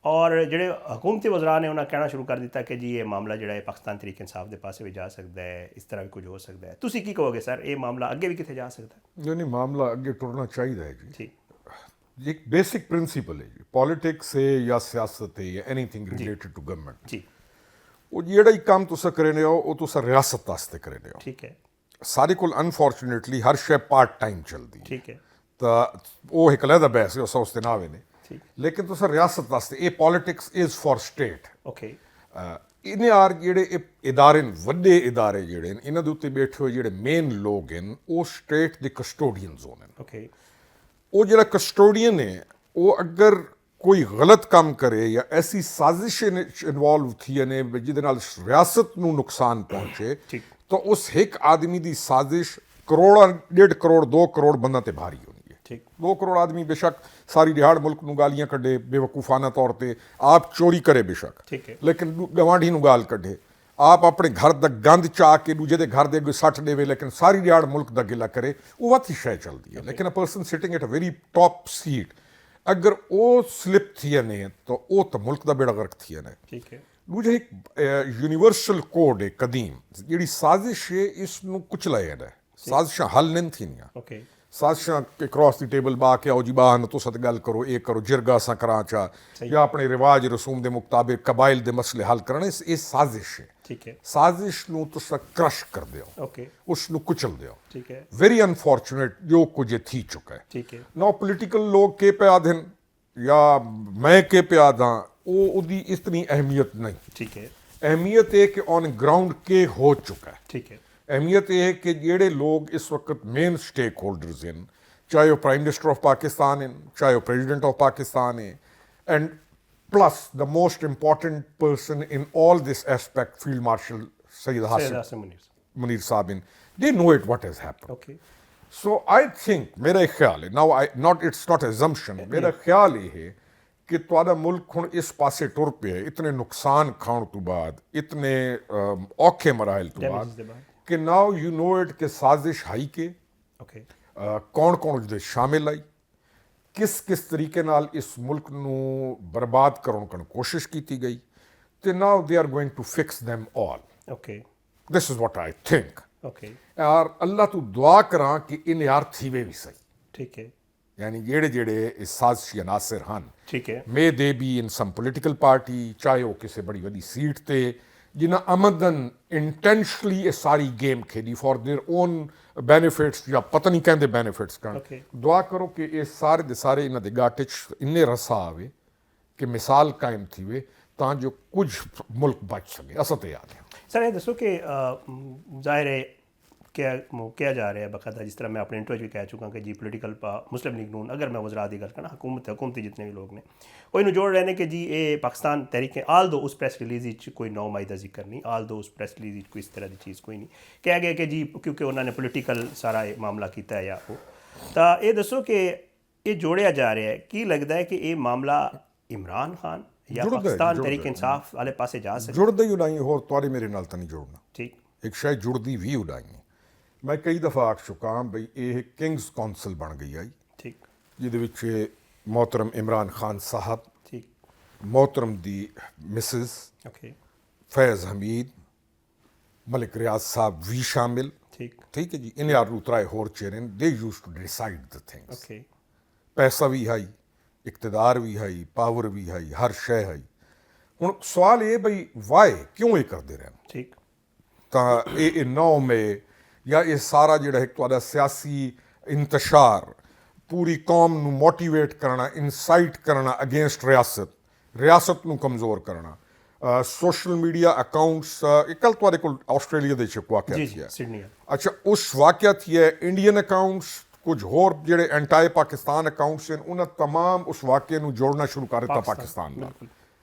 ਔਰ ਜਿਹੜੇ ਹਕੂਮਤੀ ਵਜ਼ਰਾ ਨੇ ਉਹਨਾਂ ਕਹਿਣਾ ਸ਼ੁਰੂ ਕਰ ਦਿੱਤਾ ਕਿ ਜੀ ਇਹ ਮਾਮਲਾ ਜਿਹੜਾ ਹੈ ਪਾਕਿਸਤਾਨ ਤਹਿਰੀਕ ਇਨਸਾਫ ਦੇ ਪਾਸੇ ਵੀ ਜਾ ਸਕਦਾ ਹੈ, ਇਸ ਤਰ੍ਹਾਂ ਵੀ ਕੁਝ ਹੋ ਸਕਦਾ ਹੈ। ਤੁਸੀਂ ਕੀ ਕਹੋਗੇ ਸਰ, ਇਹ ਮਾਮਲਾ ਅੱਗੇ ਵੀ ਕਿੱਥੇ ਜਾ ਸਕਦਾ ਹੈ? ਨਹੀਂ, ਮਾਮਲਾ ਅੱਗੇ ਟੁਰਨਾ ਚਾਹੀਦਾ ਹੈ ਜੀ। एक बेसिक प्रिंसिपल है जी, पॉलिटिक्स है या सियासत है या एनीथिंग रिलेटेड टू गवर्नमेंट, ਉਹ ਜਿਹੜਾ ਹੀ ਕੰਮ ਤੁਸੀਂ ਕਰਨੇ ਹੋ ਉਹ ਤੁਸੀਂ ਰਿਆਸਤ ਵਾਸਤੇ ਕਰਨੇ ਹੋ। ਠੀਕ ਹੈ। ਸਾਡੇ ਕੋਲ ਅਨਫੋਰਚੂਨੇਟਲੀ ਹਰ ਸ਼ੈ ਪਾਰਟ ਟਾਈਮ ਚੱਲਦੀ ਠੀਕ ਹੈ। ਤਾਂ ਉਹ ਇੱਕ ਅਲੱਗ ਬਹਿਸ ਹੈ, ਉਸ ਦੇ ਨਾਵੇ ਨੇ। ਠੀਕ। ਲੇਕਿਨ ਤੁਸੀਂ ਰਿਆਸਤ ਵਾਸਤੇ ਇਹ politics is for state. Okay. ਇਹਨੇ ਯਾਰ ਜਿਹੜੇ ਇਹ ਇਦਾਰੇ ਨੇ, ਵੱਡੇ ਇਦਾਰੇ ਜਿਹੜੇ ਨੇ, ਇਹਨਾਂ ਦੇ ਉੱਤੇ ਬੈਠੇ ਹੋਏ ਜਿਹੜੇ ਮੇਨ ਲੋਕ ਹਨ ਉਹ ਸਟੇਟ ਦੇ ਕਸਟੋਡੀਅਨਸ ਹੋਣੇ। ਓਕੇ। ਉਹ ਜਿਹੜਾ ਕਸਟੋਡੀਅਨ ਹੈ ਉਹ ਅਗਰ ਕੋਈ ਗਲਤ ਕੰਮ ਕਰੇ ਜਾਂ ਐਸੀ ਸਾਜ਼ਿਸ਼ ਇਨਵੋਲਵ ਥੀ ਨੇ ਜਿਹਦੇ ਨਾਲ ਰਿਆਸਤ ਨੂੰ ਨੁਕਸਾਨ ਪਹੁੰਚੇ, ਤਾਂ ਉਸ ਇੱਕ ਆਦਮੀ ਦੀ ਸਾਜ਼ਿਸ਼ ਕਰੋੜਾਂ, 1.5 ਕਰੋੜ 2 ਕਰੋੜ ਬੰਦਾ ਤੇ ਭਾਰੀ ਹੋਣੀ ਹੈ। ਠੀਕ। 2 ਕਰੋੜ ਆਦਮੀ ਬੇਸ਼ੱਕ ਸਾਰੀ ਦਿਹਾੜ ਮੁਲਕ ਨੂੰ ਗਾਲੀਆਂ ਕੱਢੇ ਬੇਵਕੂਫਾਨਾ ਤੌਰ ਤੇ, ਆਪ ਚੋਰੀ करे बेशक, लेकिन गवांढी ਨੂੰ गाल ਕੱਢੇ, आप अपने घर ਦਾ ਗੰਦ ਚਾਹ ਕੇ ਦੂਜੇ ਦੇ ਘਰ ਦੇ ਅੱਗੇ ਸੱਟ ਦੇਵੇ, ਲੇਕਿਨ ਸਾਰੀ ਦਿਹਾੜ ਮੁਲਕ ਦਾ ਗਿਲਾ ਕਰੇ, ਉਹ ਵੱਧ ਸ਼ੈ ਚੱਲਦੀ ਹੈ। ਲੇਕਿਨ a person sitting at a very top seat ਅਗਰ ਉਹ ਸਲਿਪ ਥੀਏ ਨੇ ਤਾਂ ਉਹ ਤਾਂ ਮੁਲਕ ਦਾ ਬੇੜਾ ਗਰਕ ਥੀਏ ਨੇ। ਠੀਕ ਹੈ। ਦੂਜਾ ਇੱਕ ਯੂਨੀਵਰਸਲ ਕੋਡ ਹੈ ਕਦੀਮ, ਜਿਹੜੀ ਸਾਜ਼ਿਸ਼ ਹੈ ਇਸ ਨੂੰ ਕੁਚਲਾਇਆ ਹੈ। ਸਾਜ਼ਿਸ਼ਾਂ ਹੱਲ ਨਹੀਂ ਥੀਆਂ। ਓਕੇ। ਸਾਜ਼ਿਸ਼ਾਂ ਕੇ ਕ੍ਰਾਸ ਦੀ ਟੇਬਲ ਬਾ ਕੇ ਆਓ ਜੀ ਬਾਹਰ ਤੁਸੀਂ ਗੱਲ ਕਰੋ, ਇਹ ਕਰੋ, ਜਿਰਗਾ ਸਾਂ ਕਰਾਂ ਚਾ ਜਾਂ ਆਪਣੇ ਰਿਵਾਜ ਰਸੂਮ ਦੇ ਮੁਤਾਬਿਕ ਕਬਾਇਲ ਦੇ ਮਸਲੇ ਹੱਲ ਕਰਨੇ, ਇਹ ਸਾਜ਼ਿਸ਼ ਹੈ। ਠੀਕ ਹੈ। ਸਾਜ਼ਿਸ਼ ਨੂੰ ਤੁਸੀਂ ਕ੍ਰਸ਼ ਕਰ ਦਿਓ। ਓਕੇ। ਉਸ ਨੂੰ ਕੁਚਲ ਦਿਓ। ਠੀਕ ਹੈ। ਵੈਰੀ ਅਨਫੋਰਚੂਨੇਟ ਜੋ ਕੁਝ ਥੀ ਚੁੱਕਾ ਹੈ। ਠੀਕ ਹੈ। ਨਾ ਪੋਲੀਟੀਕਲ ਲੋਕ ਕੇ ਪਿਆ ਦੇਣ ਜਾਂ ਮੈਂ ਕੇ ਪਿਆ ਦਾਂ, ਉਹ ਉਹਦੀ ਇਤਨੀ ਅਹਿਮੀਅਤ ਨਹੀਂ। ਠੀਕ ਹੈ। ਅਹਿਮੀਅਤ ਇਹ ਕਿ ਔਨ ਗਰਾਊਂਡ ਕੇ ਹੋ ਚੁੱਕਾ ਹੈ। ਠੀਕ ਹੈ। ਅਹਿਮੀਅਤ ਇਹ ਹੈ ਕਿ ਜਿਹੜੇ ਲੋਕ ਇਸ ਵਕਤ ਮੇਨ ਸਟੇਕ ਹੋਲਡਰਸ ਹਨ, ਚਾਹੇ ਉਹ ਪ੍ਰਾਈਮ ਮਿਨਿਸਟਰ ਆਫ ਪਾਕਿਸਤਾਨ ਹਨ, ਚਾਹੇ ਉਹ ਪ੍ਰੈਜ਼ੀਡੈਂਟ ਆਫ ਪਾਕਿਸਤਾਨ ਹੈ, and plus the most important person in all this aspect, Field Marshal Sayyid Hasim Munir Sabin, they know what has happened. Okay. So I think, मेरा एक ख्याल है, now it's not assumption, मेरा ख्याल ये है कि तुहाडा मुल्क हुण इस पासे टुर पिया है, इतने नुकसान खाण तो बाद, इतने औखे मराहल तो बाद, कि now you know it कि साजिश हाई के कौन कौन उसदे शामिल आई, किस किस तरीके नाल इस मुल्क ਨੂੰ ਬਰਬਾਦ ਕਰਨ ਦੀ ਕੋਸ਼ਿਸ਼ ਕੀਤੀ ਗਈ, ਤੇ now they are going to fix them all. Okay. This is what I think. Okay. ਯਾਰ ਅੱਲਾ ਤੋਂ ਦੁਆ ਕਰਾਂ ਕਿ ਇਨ ਯਾਰ ਥੀਵੇ ਵੀ ਸਹੀ। ਠੀਕ ਹੈ। ਯਾਨੀ ਜਿਹੜੇ ਇਸ ਸਾਜ਼ਿਸ਼ੀ ਅਨਾਸਰ ਹਨ, ਠੀਕ ਹੈ, may they be in some political party, ਚਾਹੇ ਉਹ ਕਿਸੇ ਬੜੀ ਵੱਡੀ ਸੀਟ ਤੇ, ਜਿਨ੍ਹਾਂ ਆਮਦਨ ਇੰਟੈਂਸ਼ਨਲੀ ਇਹ ਸਾਰੀ ਗੇਮ ਖੇਡੀ ਫॉर देयर ਓਨ ਬੈਨੀਫਿਟਸ ਜਾਂ ਪਤਾ ਨਹੀਂ ਕਹਿੰਦੇ ਬੈਨੀਫਿਟਸ ਕਰਨ, ਦੁਆ ਕਰੋ ਕਿ ਇਹ ਸਾਰੇ ਦੇ ਸਾਰੇ ਇਹਨਾਂ ਦੇ ਗਾਟੇ 'ਚ ਇੰਨੇ ਰਸਾ ਆਵੇ ਕਿ ਮਿਸਾਲ ਕਾਇਮ ਥੀਵੇ ਤਾਂ ਜੋ ਕੁਝ ਮੁਲਕ ਬਚ ਸਕੇ। ਅਸਾਂ ਤੇ ਯਾਦ ਹੈ ਸਰ, ਇਹ ਦੱਸੋ ਕਿ ਜ਼ਾਹਿਰ ਹੈ ਕਿਹਾ ਜਾ ਰਿਹਾ ਹੈ ਬਾਕਾਇਦਾ, जिस तरह मैं अपने इंटरव्यू भी कह चुका कि जी पोलिटिकल मुस्लिम लीग नून, अगर मैं वज़रा दी गल करना हुकूमती जितने भी लोग ने वो इन्हू जोड़ रहे हैं कि जी ये पाकिस्तान तहरीकें, आल दो उस प्रेस रिलीज़ कोई नौमाई का जिक्र नहीं, आल दो उस प्रेस रिलीज़ कोई इस तरह की चीज़ कोई नहीं कहा गया कि जी क्योंकि उन्होंने पोलिटिकल सारा मामला किया है या वो, तो ये दसो कि ये जोड़िया जा रहा है, की लगता है कि ये मामला इमरान खान या पाकिस्तान तहरीक इंसाफ वाले पासे जा सकते? जुड़दा ही उड़ाई होर तुहाडे मेरे नाल तां नहीं जुड़ना। ठीक। एक शायद जुड़दी भी उड़ाई। मैं कई दफ़ा आख चुका हाँ बई ये किंग्स कौंसल बन गई आई। ठीक। जिहदे विच मोहतरम इमरान खान साहब, ठीक, मोहतरम दी मिसिस फैज़ हमीद, मलिक रियाज साहब भी शामिल। ठीक। ठीक है जी। इन यार उतराए होर चेहरे, they use to decide the things. पैसा भी है, इकतदार भी है, पावर भी है, हर शय है। हुण सवाल ये बई वाए क्यों ये करते रहन? ठीक। ਤਾਂ ਇਹ ਨੌ ਮੇ ਜਾਂ ਇਹ ਸਾਰਾ ਜਿਹੜਾ ਇੱਕ ਤੁਹਾਡਾ ਸਿਆਸੀ ਇੰਤਸ਼ਾਰ, ਪੂਰੀ ਕੌਮ ਨੂੰ ਮੋਟੀਵੇਟ ਕਰਨਾ, ਇਨਸਾਈਟ ਕਰਨਾ ਅਗੇਂਸਟ ਰਿਆਸਤ ਨੂੰ ਕਮਜ਼ੋਰ ਕਰਨਾ, ਸੋਸ਼ਲ ਮੀਡੀਆ ਅਕਾਊਂਟਸ, ਇੱਕ ਕੱਲ੍ਹ ਤੁਹਾਡੇ ਕੋਲ ਆਸਟ੍ਰੇਲੀਆ ਦੇ ਇੱਕ ਵਾਕਿਆ ਸੀ। ਅੱਛਾ, ਉਸ ਵਾਕਿਆ ਥੀ ਹੈ ਇੰਡੀਅਨ ਅਕਾਊਂਟਸ, ਕੁਝ ਹੋਰ ਜਿਹੜੇ ਐਂਟਾਈ ਪਾਕਿਸਤਾਨ ਅਕਾਊਂਟਸ ਹਨ, ਉਹਨਾਂ ਤਮਾਮ ਉਸ ਵਾਕਿਆ ਨੂੰ ਜੋੜਨਾ ਸ਼ੁਰੂ ਕਰ ਦਿੱਤਾ ਪਾਕਿਸਤਾਨ ਨਾਲ।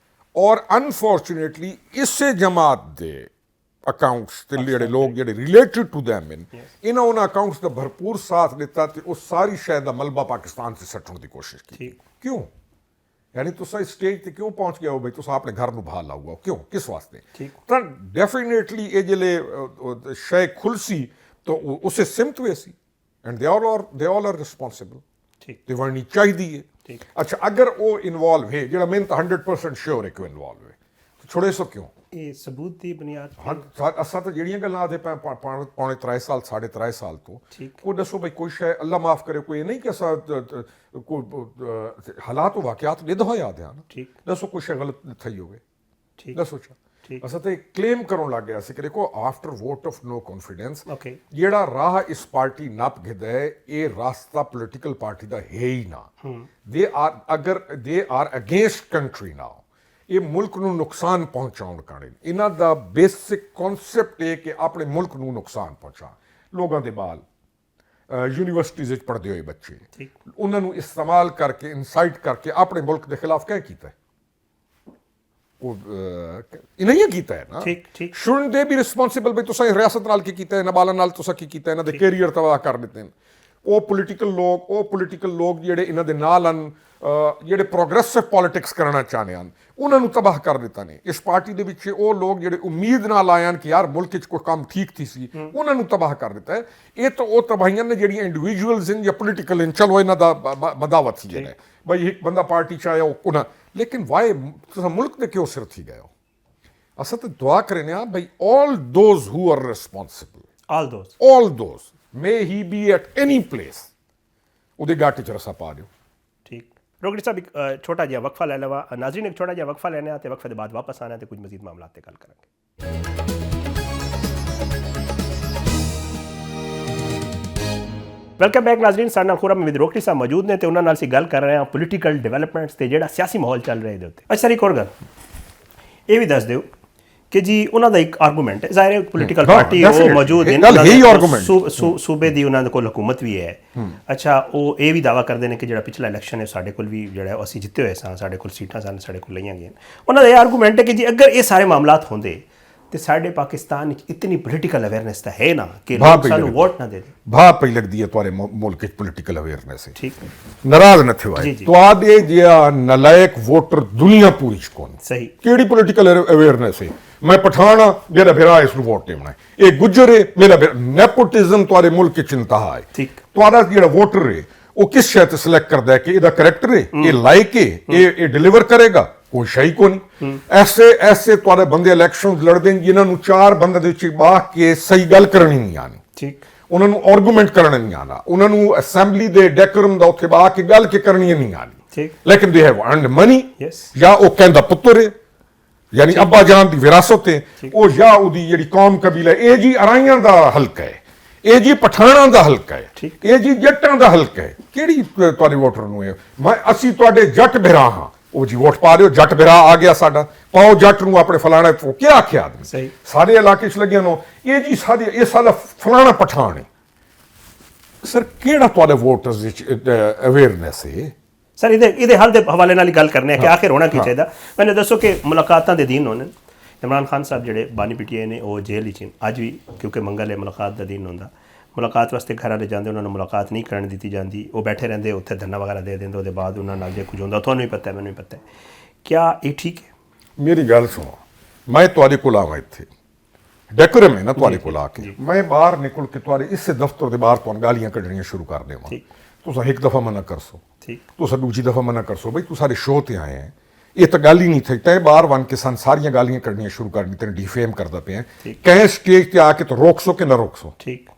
ਔਰ ਅਨਫੋਰਚੂਨੇਟਲੀ ਇਸੇ ਜਮਾਤ ਦੇ ਅਕਾਊਂਟਸ ਤੇ ਜਿਹੜੇ ਲੋਕ ਜਿਹੜੇ ਰਿਲੇਟਡ ਟੂ ਦੈਮ ਇਹਨਾਂ ਉਹਨਾਂ ਅਕਾਊਂਟਸ ਦਾ ਭਰਪੂਰ ਸਾਥ ਦਿੱਤਾ ਤੇ ਉਹ ਸਾਰੀ ਸ਼ੈ ਦਾ ਮਲਬਾ ਪਾਕਿਸਤਾਨ 'ਚ ਸੱਟਣ ਦੀ ਕੋਸ਼ਿਸ਼ ਕੀਤੀ। ਕਿਉਂ? ਯਾਨੀ ਤੁਸੀਂ ਇਸ ਸਟੇਜ ਤੇ ਕਿਉਂ ਪਹੁੰਚ ਗਏ ਹੋ ਬਈ ਤੁਸੀਂ ਆਪਣੇ ਘਰ ਨੂੰ ਬਾਹਰ ਲਾਊਗਾ? ਕਿਉਂ? ਕਿਸ ਵਾਸਤੇ? ਤਾਂ ਡੈਫੀਨੇਟਲੀ ਇਹ ਜਿਹੜੇ ਸ਼ੈ ਖੁਲਸੀ ਤਾਂ ਉਸੇ ਸਿਮਤ ਹੋਏ ਸੀ, ਐਂਡ ਦੇ ਆਲ ਆਰ ਰਿਸਪੌਂਸਿਬਲ। ਤੇ ਵਰਨੀ ਚਾਹੀਦੀ ਹੈ। ਅੱਛਾ, ਅਗਰ ਉਹ ਇਨਵੋਲਵ ਹੈ, ਜਿਹੜਾ ਮੈਨੂੰ ਤਾਂ 100% ਸ਼ੋਰ ਹੈ ਕਿ ਉਹ ਇਨਵੋਲਵ ਹੈ, ਛੋੜੇ ਸੋ ਕਿਉਂ? ਇਹ ਸਬੂਤ ਦੀ ਬੁਨਿਆਦ ਅਸਾਂ ਤਾਂ ਜਿਹੜੀਆਂ ਗੱਲਾਂ ਆਦੇ ਪੌਣੇ 3 ਸਾਲ 3.5 ਸਾਲ ਤੋਂ, ਉਹ ਦੱਸੋ ਬਈ ਕੋਈ ਸ਼ੈ ਅੱਲਾ ਮਾਫ ਕਰੇ, ਕੋਈ ਇਹ ਨਹੀਂ ਕਿ ਅਸਾਂ ਕੋਈ ਹਾਲਾਤ ਵਾਕਿਆਤ ਲਿਦ ਹੋਇਆ ਆਦੇ ਹਨ, ਦੱਸੋ ਕੋਈ ਸ਼ੈ ਗਲਤ ਥਈ ਹੋਵੇ, ਦੱਸੋ। ਠੀਕ। ਅਸਾਂ ਤੇ ਕਲੇਮ ਕਰਨ ਲੱਗ ਗਿਆ ਸੀ ਕਿ ਦੇਖੋ after vote of no confidence Okay. ਜਿਹੜਾ ਰਾਹ ਇਸ ਪਾਰਟੀ ਨੱਪ ਗਿਦਾ ਹੈ ਇਹ ਰਾਸਤਾ ਪੋਲੀਟੀਕਲ ਪਾਰਟੀ ਦਾ ਹੈ ਹੀ ਨਾ ਦੇ ਆਰ ਅਗੇਂਸਟ ਕੰਟਰੀ ਨਾਓ ਇਹ ਮੁਲਕ ਨੂੰ ਨੁਕਸਾਨ ਪਹੁੰਚਾਉਣ ਕਾਰਨ ਇਹਨਾਂ ਦਾ ਬੇਸਿਕ ਕਨਸੈਪਟ ਇਹ ਕਿ ਆਪਣੇ ਮੁਲਕ ਨੂੰ ਨੁਕਸਾਨ ਪਹੁੰਚਾ ਲੋਕਾਂ ਦੇ ਬਾਲ ਯੂਨੀਵਰਸਿਟੀਜ਼ ਵਿੱਚ ਪੜ੍ਹਦੇ ਹੋਏ ਬੱਚੇ ਠੀਕ। ਉਹਨਾਂ ਨੂੰ ਇਸਤੇਮਾਲ ਕਰਕੇ ਇਨਸਾਈਟ ਕਰਕੇ ਆਪਣੇ ਮੁਲਕ ਦੇ ਖਿਲਾਫ ਕਿਆ ਕੀਤਾ ਹੈ ਉਹ ਇਹਨਾਂ ਹੀ ਕੀਤਾ ਹੈ ਨਾ ਠੀਕ ਠੀਕ ਸ਼ੁਡਨਟ ਦੇ ਬੀ ਰਿਸਪੌਂਸਿਬਲ ਬਈ ਤੁਸੀਂ ਰਿਆਸਤ ਨਾਲ ਕੀ ਕੀਤਾ ਹੈ ਨਾਬਾਲਗ ਨਾਲ ਤੁਸੀਂ ਕੀ ਕੀਤਾ ਇਹਨਾਂ ਦੇ ਕੈਰੀਅਰ ਤਬਾਹ ਕਰ ਦਿੱਤੇ ਨੇ ਉਹ ਪੋਲੀਟੀਕਲ ਲੋਕ ਜਿਹੜੇ ਇਹਨਾਂ ਦੇ ਨਾਲ ਹਨ ਜਿਹੜੇ ਪ੍ਰੋਗਰੈਸਿਵ ਪੋਲਿਟਿਕਸ ਕਰਨਾ ਚਾਹੁੰਦੇ ਹਨ ਉਹਨਾਂ ਨੂੰ ਤਬਾਹ ਕਰ ਦਿੱਤਾ ਨੇ ਇਸ ਪਾਰਟੀ ਦੇ ਵਿੱਚ ਉਹ ਲੋਕ ਜਿਹੜੇ ਉਮੀਦ ਨਾਲ ਆਏ ਹਨ ਕਿ ਯਾਰ ਮੁਲਕ 'ਚ ਕੋਈ ਕੰਮ ਠੀਕ ਸੀ ਉਹਨਾਂ ਨੂੰ ਤਬਾਹ ਕਰ ਦਿੱਤਾ ਹੈ ਇਹ ਤਾਂ ਉਹ ਤਬਾਹੀਆਂ ਨੇ ਜਿਹੜੀਆਂ ਇੰਡੀਵਿਜੂਅਲਸ ਹਨ ਜਾਂ ਪੋਲੀਟੀਕਲ ਹਨ ਚਲੋ ਇਹਨਾਂ ਦਾ ਬਦਾਵਤ ਸੀ ਜਿਹੜਾ ਬਈ ਇੱਕ ਬੰਦਾ ਪਾਰਟੀ 'ਚ ਆਇਆ ਉਹਨਾਂ ਲੇਕਿਨ ਵਾਏ ਤੁਸੀਂ ਮੁਲਕ ਦੇ ਕਿਉਂ ਸਿਰ ਥੀ ਗਏ ਹੋ ਅਸਾਂ ਤਾਂ ਦੁਆ ਕਰਨੇ ਆ ਬਈ all those who are responsible all those may he be at any place ਉਹਦੇ ਗਾਟੇ 'ਚ ਰਸਾ ਪਾ ਦਿਓ ਠੀਕ ਰੋਗੜੀ ਸਾਹਿਬ ਇੱਕ ਛੋਟਾ ਜਿਹਾ ਵਕਫਾ ਲੈ ਲਵਾ ਨਾਜ਼ਰੀਨ ਇੱਕ ਛੋਟਾ ਜਿਹਾ ਵਕਫਾ ਲੈਣਾ ਹੈ ਤੇ ਵਕਫੇ ਦੇ ਬਾਅਦ ਵਾਪਸ ਆਣਾ ਤੇ ਕੁਝ ਮਜ਼ੀਦ ਮਾਮਲਾਤ ਤੇ ਗੱਲ ਕਰਾਂਗੇ ਵੈਲਕਮ ਬੈਕ ਨਾਜ਼ਰੀਨ ਸਾਡੇ ਨਾਲ ਖੁਰਮ ਵਿਦ ਰੋਗੜੀ ਸਾਹਿਬ ਮੌਜੂਦ ਨੇ ਤੇ ਉਹਨਾਂ ਨਾਲ ਅਸੀਂ ਗੱਲ ਕਰ ਰਹੇ ਹਾਂ ਪੋਲੀਟੀਕਲ ਡਿਵੈਲਪਮੈਂਟਸ ਤੇ ਜਿਹੜਾ ਸਿਆਸੀ ਮਾਹੌਲ ਚੱਲ ਰਿਹਾ ਇਹਦੇ ਉੱਤੇ ਅੱਛਾ ਇੱਕ ਹੋਰ ਗੱਲ ਇਹ ਵੀ ਦੱਸ ਦਿਓ ਕਿ ਜੀ ਉਹਨਾਂ ਦਾ ਇੱਕ ਆਰਗੂਮੈਂਟ ਹੈ ਜ਼ਾਹਿਰ ਹੈ ਪੋਲੀਟੀਕਲ ਪਾਰਟੀ ਉਹ ਮੌਜੂਦ ਹੈ ਸੂਬੇ ਦੀ ਉਹਨਾਂ ਦੇ ਕੋਲ ਹਕੂਮਤ ਵੀ ਹੈ ਅੱਛਾ ਉਹ ਇਹ ਵੀ ਦਾਅਵਾ ਕਰਦੇ ਨੇ ਕਿ ਜਿਹੜਾ ਪਿਛਲਾ ਇਲੈਕਸ਼ਨ ਹੈ ਸਾਡੇ ਕੋਲ ਵੀ ਜਿਹੜਾ ਅਸੀਂ ਜਿੱਤੇ ਹੋਏ ਸਾਂ ਸਾਡੇ ਕੋਲ ਸੀਟਾਂ ਸਨ ਸਾਡੇ ਕੋਲ ਲਈਆਂ ਗਈਆਂ ਉਹਨਾਂ ਦਾ ਇਹ ਆਰਗੂਮੈਂਟ ਹੈ ਕਿ ਜੀ ਅਗਰ ਇਹ ਸਾਰੇ ਮਾਮਲਾਤ ਹੁੰਦੇ ਤੇ ਸਾਡੇ ਪਾਕਿਸਤਾਨ ਵਿੱਚ ਇਤਨੀ ਪੋਲੀਟੀਕਲ ਅਵੇਅਰਨੈਸ ਤਾਂ ਹੈ ਨਾ ਕਿ ਲੋਕ ਸਾਨੂੰ ਵੋਟ ਨਾ ਦੇ ਦੇ ਭਾ ਪਈ ਲੱਗਦੀ ਹੈ ਤੁਹਾਡੇ ਮੁਲਕ ਵਿੱਚ ਪੋਲੀਟੀਕਲ ਅਵੇਅਰਨੈਸ ਠੀਕ ਨਾਰਾਜ਼ ਨਾ ਥਿਓ ਤੁਹਾਡੇ ਜਿਹਾ ਨਲਾਇਕ ਵੋਟਰ ਦੁਨੀਆ ਪੂਰੀ ਚ ਕੋਣ ਸਹੀ ਕਿਹੜੀ ਪੋਲੀਟੀਕਲ ਅਵੇਅਰਨੈਸ ਹੈ ਮੈਂ ਪਠਾਨ ਹਾਂ ਮੇਰਾ ਭਰਾ ਇਸ ਨੂੰ ਵੋਟ ਦੇਣਾ ਇਹ ਗੁੱਜਰ ਹੈ ਮੇਰਾ ਨੈਪੋਟਿਜ਼ਮ ਤੁਹਾਡੇ ਮੁਲਕ ਚ ਇੰਤਹਾ ਹੈ ਠੀਕ ਤੁਹਾਡਾ ਜਿਹੜਾ ਵੋਟਰ ਹੈ ਉਹ ਕਿਸ ਸ਼ੈ ਤੇ ਸਿਲੈਕਟ ਕਰਦਾ ਹੈ ਕਿ ਇਹਦਾ ਕਰੈਕਟਰ ਹੈ ਇਹ ਲਾਇਕ ਹੈ ਇਹ ਡਿਲੀਵਰ ਕਰੇਗਾ ਕੋਈ ਸ਼ਾਈ ਕੋ ਨਹੀਂ ਐਸੇ ਤੁਹਾਡੇ ਬੰਦੇ ਇਲੈਕਸ਼ਨ ਲੜਦੇ ਨੇ ਜਿਨ੍ਹਾਂ ਨੂੰ ਚਾਰ ਬੰਦੇ ਦੇ ਵਿੱਚ ਬਾਹ ਕੇ ਸਹੀ ਗੱਲ ਕਰਨੀ ਨਹੀਂ ਆਣੀ ਠੀਕ ਉਹਨਾਂ ਨੂੰ ਆਰਗੂਮੈਂਟ ਕਰਨਾ ਨਹੀਂ ਆਣਾ ਉਹਨਾਂ ਨੂੰ ਅਸੈਂਬਲੀ ਦੇ ਡੈਕੋਰਮ ਦਾ ਉੱਥੇ ਬਾਹ ਕੇ ਗੱਲ ਕੇ ਕਰਨੀ ਨਹੀਂ ਆਣੀ ਠੀਕ ਲੇਕਿਨ they have earned money Yes. ਜਾਂ ਉਹ ਕਹਿੰਦਾ ਪੁੱਤਰ ਹੈ ਯਾਨੀ ਅੱਬਾ ਜਾਨ ਦੀ ਵਿਰਾਸਤ ਹੈ ਉਹ ਜਾਂ ਉਹਦੀ ਜਿਹੜੀ ਕੌਮ ਕਬੀਲਾ ਇਹ ਜੀ ਅਰਾਈਆਂ ਦਾ ਹਲਕਾ ਹੈ ਇਹ ਜੀ ਪਠਾਣਾਂ ਦਾ ਹਲਕਾ ਹੈ ਇਹ ਜੀ ਜੱਟਾਂ ਦਾ ਹਲਕਾ ਹੈ ਕਿਹੜੀ ਤੁਹਾਡੇ ਵੋਟਰ ਨੂੰ ਹੈ ਅਸੀਂ ਤੁਹਾਡੇ ਜੱਟ ਭਰਾ ਹਾਂ ਉਹ ਜੀ ਵੋਟ ਪਾ ਦਿਓ ਜੱਟ ਭਰਾ ਆ ਗਿਆ ਸਾਡਾ ਪਾਓ ਜੱਟ ਨੂੰ ਆਪਣੇ ਫਲਾਣਾ ਕੀ ਆਖਿਆ ਆਦਮੀ ਸਾਰੇ ਇਲਾਕੇ 'ਚ ਲੱਗਿਆ ਨੂੰ ਇਹ ਜੀ ਇਹ ਸਾਡਾ ਫਲਾਣਾ ਪਠਾਣ ਹੈ ਸਰ ਕਿਹੜਾ ਤੁਹਾਡੇ ਵੋਟਰਸ ਵਿੱਚ ਅਵੇਅਰਨੈਸ ਹੈ ਸਰ ਇਹਦੇ ਹੱਲ ਦੇ ਹਵਾਲੇ ਨਾਲ ਹੀ ਗੱਲ ਕਰਨੇ ਆ ਕਿ ਆਖਿਰ ਹੋਣਾ ਕੀ ਚਾਹੀਦਾ ਮੈਨੂੰ ਦੱਸੋ ਕਿ ਮੁਲਾਕਾਤਾਂ ਦੇ ਦਿਨ ਹੋਣੇ ਇਮਰਾਨ ਖਾਨ ਸਾਹਿਬ ਜਿਹੜੇ ਬਾਨੀ ਪੀਟੀਆਈ ਨੇ ਉਹ ਜੇਲ੍ਹ ਵਿੱਚ ਅੱਜ ਵੀ ਕਿਉਂਕਿ ਮੰਗਲ ਹੈ ਮੁਲਾਕਾਤ ਦਾ ਦਿਨ ਹੁੰਦਾ ਮੁਲਾਕਾਤ ਵਾਸਤੇ ਘਰਾਂ ਦੇ ਜਾਂਦੇ ਉਹਨਾਂ ਨੂੰ ਮੁਲਾਕਾਤ ਨਹੀਂ ਕਰਨ ਦਿੱਤੀ ਜਾਂਦੀ ਉਹ ਬੈਠੇ ਰਹਿੰਦੇ ਉੱਥੇ ਧਰਨਾ ਵਗੈਰਾ ਦੇ ਦਿੰਦੇ ਉਹਦੇ ਬਾਅਦ ਉਹਨਾਂ ਨਾਲ ਜੇ ਕੁਝ ਹੁੰਦਾ ਤੁਹਾਨੂੰ ਵੀ ਪਤਾ ਹੈ ਮੈਨੂੰ ਵੀ ਪਤਾ ਹੈ ਕਿਆ ਇਹ ਠੀਕ ਹੈ ਮੇਰੀ ਗੱਲ ਸੁਣੋ ਮੈਂ ਤੁਹਾਡੇ ਕੋਲ ਆਵਾਂ ਇੱਥੇ ਡੈਕੋਰਮ ਹੈ ਨਾ ਤੁਹਾਡੇ ਕੋਲ ਆ ਕੇ ਮੈਂ ਬਾਹਰ ਨਿਕਲ ਕੇ ਤੁਹਾਡੇ ਇਸੇ ਦਫ਼ਤਰ ਦੇ ਬਾਹਰ ਤੁਹਾਨੂੰ ਗਾਲੀਆਂ ਕੱਢਣੀਆਂ ਸ਼ੁਰੂ ਕਰ ਦੇਵਾਂ ਤੁਸੀਂ ਇੱਕ ਦਫਾ ਮਨਾ ਕਰਸੋ ਤੁਸੀਂ ਦੂਜੀ ਦਫਾ ਮਨਾ ਕਰਸੋ ਬਈ ਤੂੰ ਸਾਰੇ ਸ਼ੋਅ ਤੇ ਆਏ ਹੈ ਇਹ ਤਾਂ ਗੱਲ ਹੀ ਨਹੀਂ ਥੀ ਤੈ ਬਾਹਰ ਬਣ ਕੇ ਸਾਰੀਆਂ ਗਾਲੀਆਂ ਕੱਢਣੀਆਂ ਸ਼ੁਰੂ ਕਰ ਦਿੱਤੀਆਂ ਡਿਫੇਮ ਕਰਦਾ ਪਿਆ ਕਹੇ ਸਟੇਜ ਤੇ ਆ ਕੇ ਤਾਂ ਰੋਕ ਸੋ ਕਿ ਨਾ ਰੋਕ ਸੋ ਠੀਕ